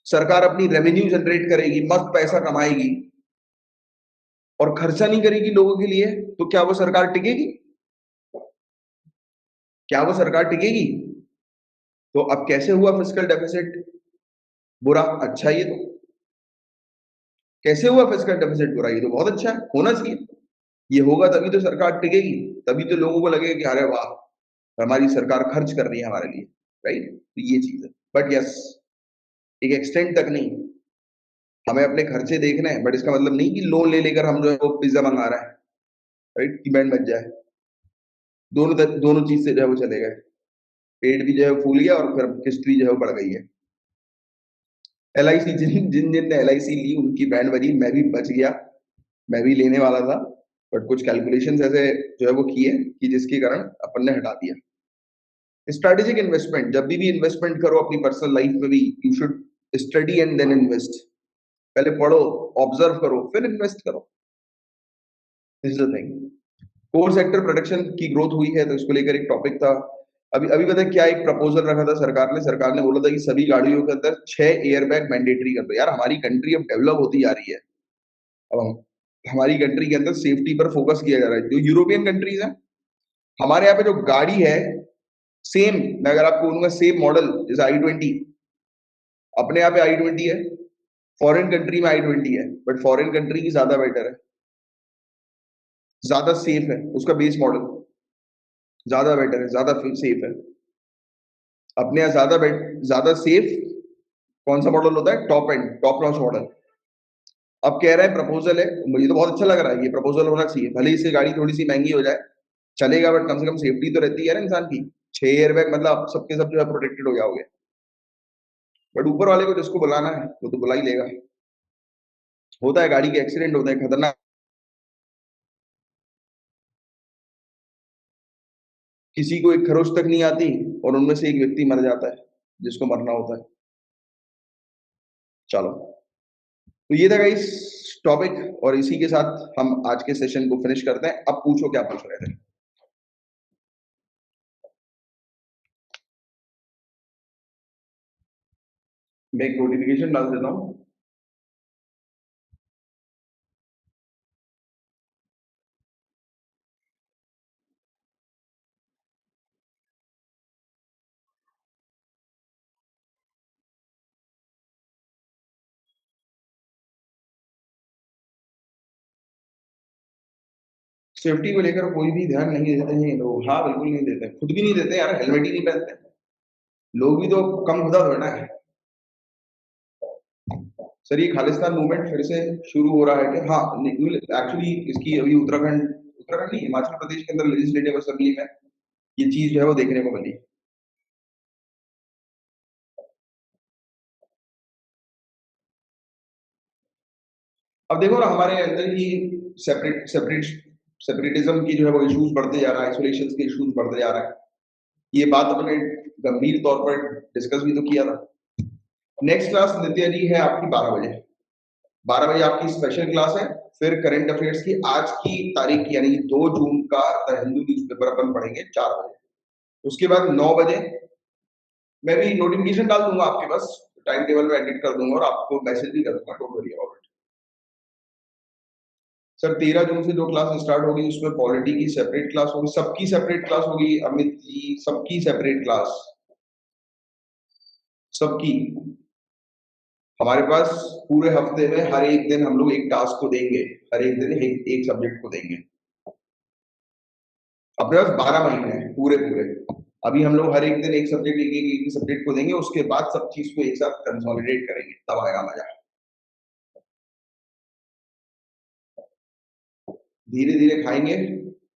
सरकार अपनी रेवेन्यू जनरेट करेगी, मस्त पैसा कमाएगी, और खर्चा नहीं करेगी लोगों के लिए, तो क्या वो सरकार टिकेगी? क्या वो सरकार टिकेगी? तो अब कैसे हुआ फिजिकल डेफिसिट बुरा? अच्छा, ये तो कैसे हुआ फिजिकल डेफिसिट बुरा? ये तो बहुत अच्छा है, होना चाहिए। ये होगा तभी तो सरकार टिकेगी, तभी तो लोगों को लगेगा कि अरे वाह, हमारी सरकार खर्च कर रही है हमारे लिए। राइट, तो ये चीज है। बट यस, एक एक्सटेंट तक नहीं। हमें अपने खर्चे देखने हैं, बट इसका मतलब नहीं कि लोन ले लेकर हम जो है वो पिज्जा मंगा रहे हैं, राइट, कि बैंड बच जाए। दोनों चीज से जो है वो चले गए, पेट भी जो है फूल गया और फिर किस्त भी जो है वो बढ़ गई है। एल आई सी, जिन जिन जिन ने एल आई सी ली उनकी बैंड बजी, मैं भी बच गया, मैं भी लेने वाला था, बट कुछ कैलकुलेशंस ऐसे जो है वो किए कि जिसके कारण अपन ने हटा दिया। स्ट्रेटेजिक इन्वेस्टमेंट, जब भी इन्वेस्टमेंट करो अपनी पर्सनल लाइफ में भी, you should study and then invest. पहले पढ़ो, ऑब्जर्व करो, फिर इन्वेस्ट करो। This is the thing. Core sector production की ग्रोथ हुई है, तो इसको लेकर एक टॉपिक था। अभी अभी पता है क्या एक प्रपोजल रखा था सरकार ने बोला था कि सभी गाड़ियों के अंदर 6 एयरबैग मैंडेटरी कर दो। यार, हमारी कंट्री अब डेवलप होती जा रही है, अब हमारी कंट्री के अंदर सेफ्टी पर फोकस किया जा रहा है। जो यूरोपियन कंट्रीज हैं, हमारे यहाँ पे जो गाड़ी है, सेम, मैं अगर आपको बोलूंगा सेम मॉडल जैसे I-20, अपने यहाँ पे I-20 है, फॉरेन कंट्री में I-20 है, बट फॉरेन कंट्री की ज्यादा बेटर है, ज्यादा सेफ है, उसका बेस मॉडल ज्यादा बेटर है, ज्यादा सेफ है। अपने यहाँ ज्यादा सेफ कौन सा मॉडल होता है? Top and, top notch model. अब कह रहे हैं, प्रपोजल है, मुझे तो बहुत अच्छा लग रहा है, ये प्रपोजल होना चाहिए, भले ही इससे गाड़ी थोड़ी सी महंगी हो जाए, चलेगा, बट कम से कम सेफ्टी तो रहती है ना इंसान की। 6 एयरबैग मतलब आप सबके सब जो है प्रोटेक्टेड हो जाओगे। बट ऊपर वाले को जिसको बुलाना है वो तो बुला ही लेगा। होता है, गाड़ी के एक्सीडेंट होते हैं खतरनाक, किसी को एक खरोच तक नहीं आती, और उनमें से एक व्यक्ति मर जाता है जिसको मरना होता है। चलो, तो ये था गाइस टॉपिक, और इसी के साथ हम आज के सेशन को फिनिश करते हैं। अब पूछो क्या पूछ रहे थे। मैं एक नोटिफिकेशन डाल देता हूँ। सेफ्टी को लेकर कोई भी ध्यान नहीं देते हैं ये लोग। हाँ बिल्कुल नहीं देते, खुद भी नहीं देते यार, हेलमेट ही नहीं पहनते। लोग भी तो कम खुदा थोड़ा ना है। सर ये खालिस्तान मूवमेंट फिर से शुरू हो रहा है कि हाँ, एक्चुअली इसकी अभी उत्तराखंड, उत्तराखंड नहीं, हिमाचल प्रदेश के अंदर लेजिस्लेटिव असेंबली में ये चीज जो है वो देखने को मिली। अब देखो ना, हमारे अंदर ही सेपरेटिज्म की जो है वो इश्यूज बढ़ते जा रहा है, आइसोलेशन के इश्यूज बढ़ते जा रहा है। ये बात अपने गंभीर तौर पर डिस्कस भी तो किया था। नेक्स्ट क्लास नित्या जी है आपकी 12 बजे। 12 बजे आपकी स्पेशल क्लास है। फिर करंट अफेयर्स की आज की तारीख की यानी 2 जून का द हिंदू न्यूज़पेपर अपन पढ़ेंगे 4 बजे। उसके बाद 9 बजे मैं भी नोटिफिकेशन डाल दूंगा आपके पास, टाइम टेबल में एडिट कर दूंगा और आपको मैसेज भी कर दूंगा, don't worry about it. Sir 13 जून से जो क्लास स्टार्ट होगी उसमें पॉलिटी की सेपरेट क्लास होगी, सबकी सेपरेट क्लास होगी अमित जी, सबकी सेपरेट क्लास, सबकी। हमारे पास पूरे हफ्ते में हर एक दिन हम लोग एक टास्क को देंगे, हर एक दिन एक सब्जेक्ट को देंगे। अपने पास 12 महीने हैं पूरे पूरे। अभी हम लोग हर एक दिन एक सब्जेक्ट एक सब्जेक्ट को देंगे, उसके बाद सब चीज को एक साथ कंसोलिडेट करेंगे, तब आएगा मजा। धीरे धीरे खाएंगे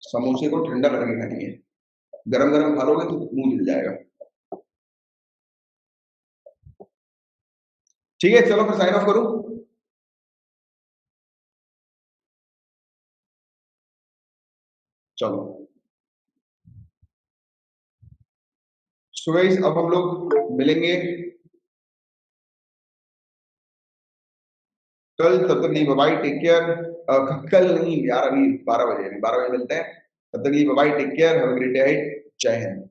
समोसे को, ठंडा करके खाएंगे, गरम गरम खा लोगे तो मुंह जल जाएगा। ठीक है चलो फिर साइन ऑफ करूं। चलो सो गाइस अब हम लोग मिलेंगे कल, तब तक नहीं बाय, टेक केयर। कल नहीं यार, अभी 12 बजे, 12 बजे मिलते हैं। तब तक bye, take care, have a great day, Jai Hind.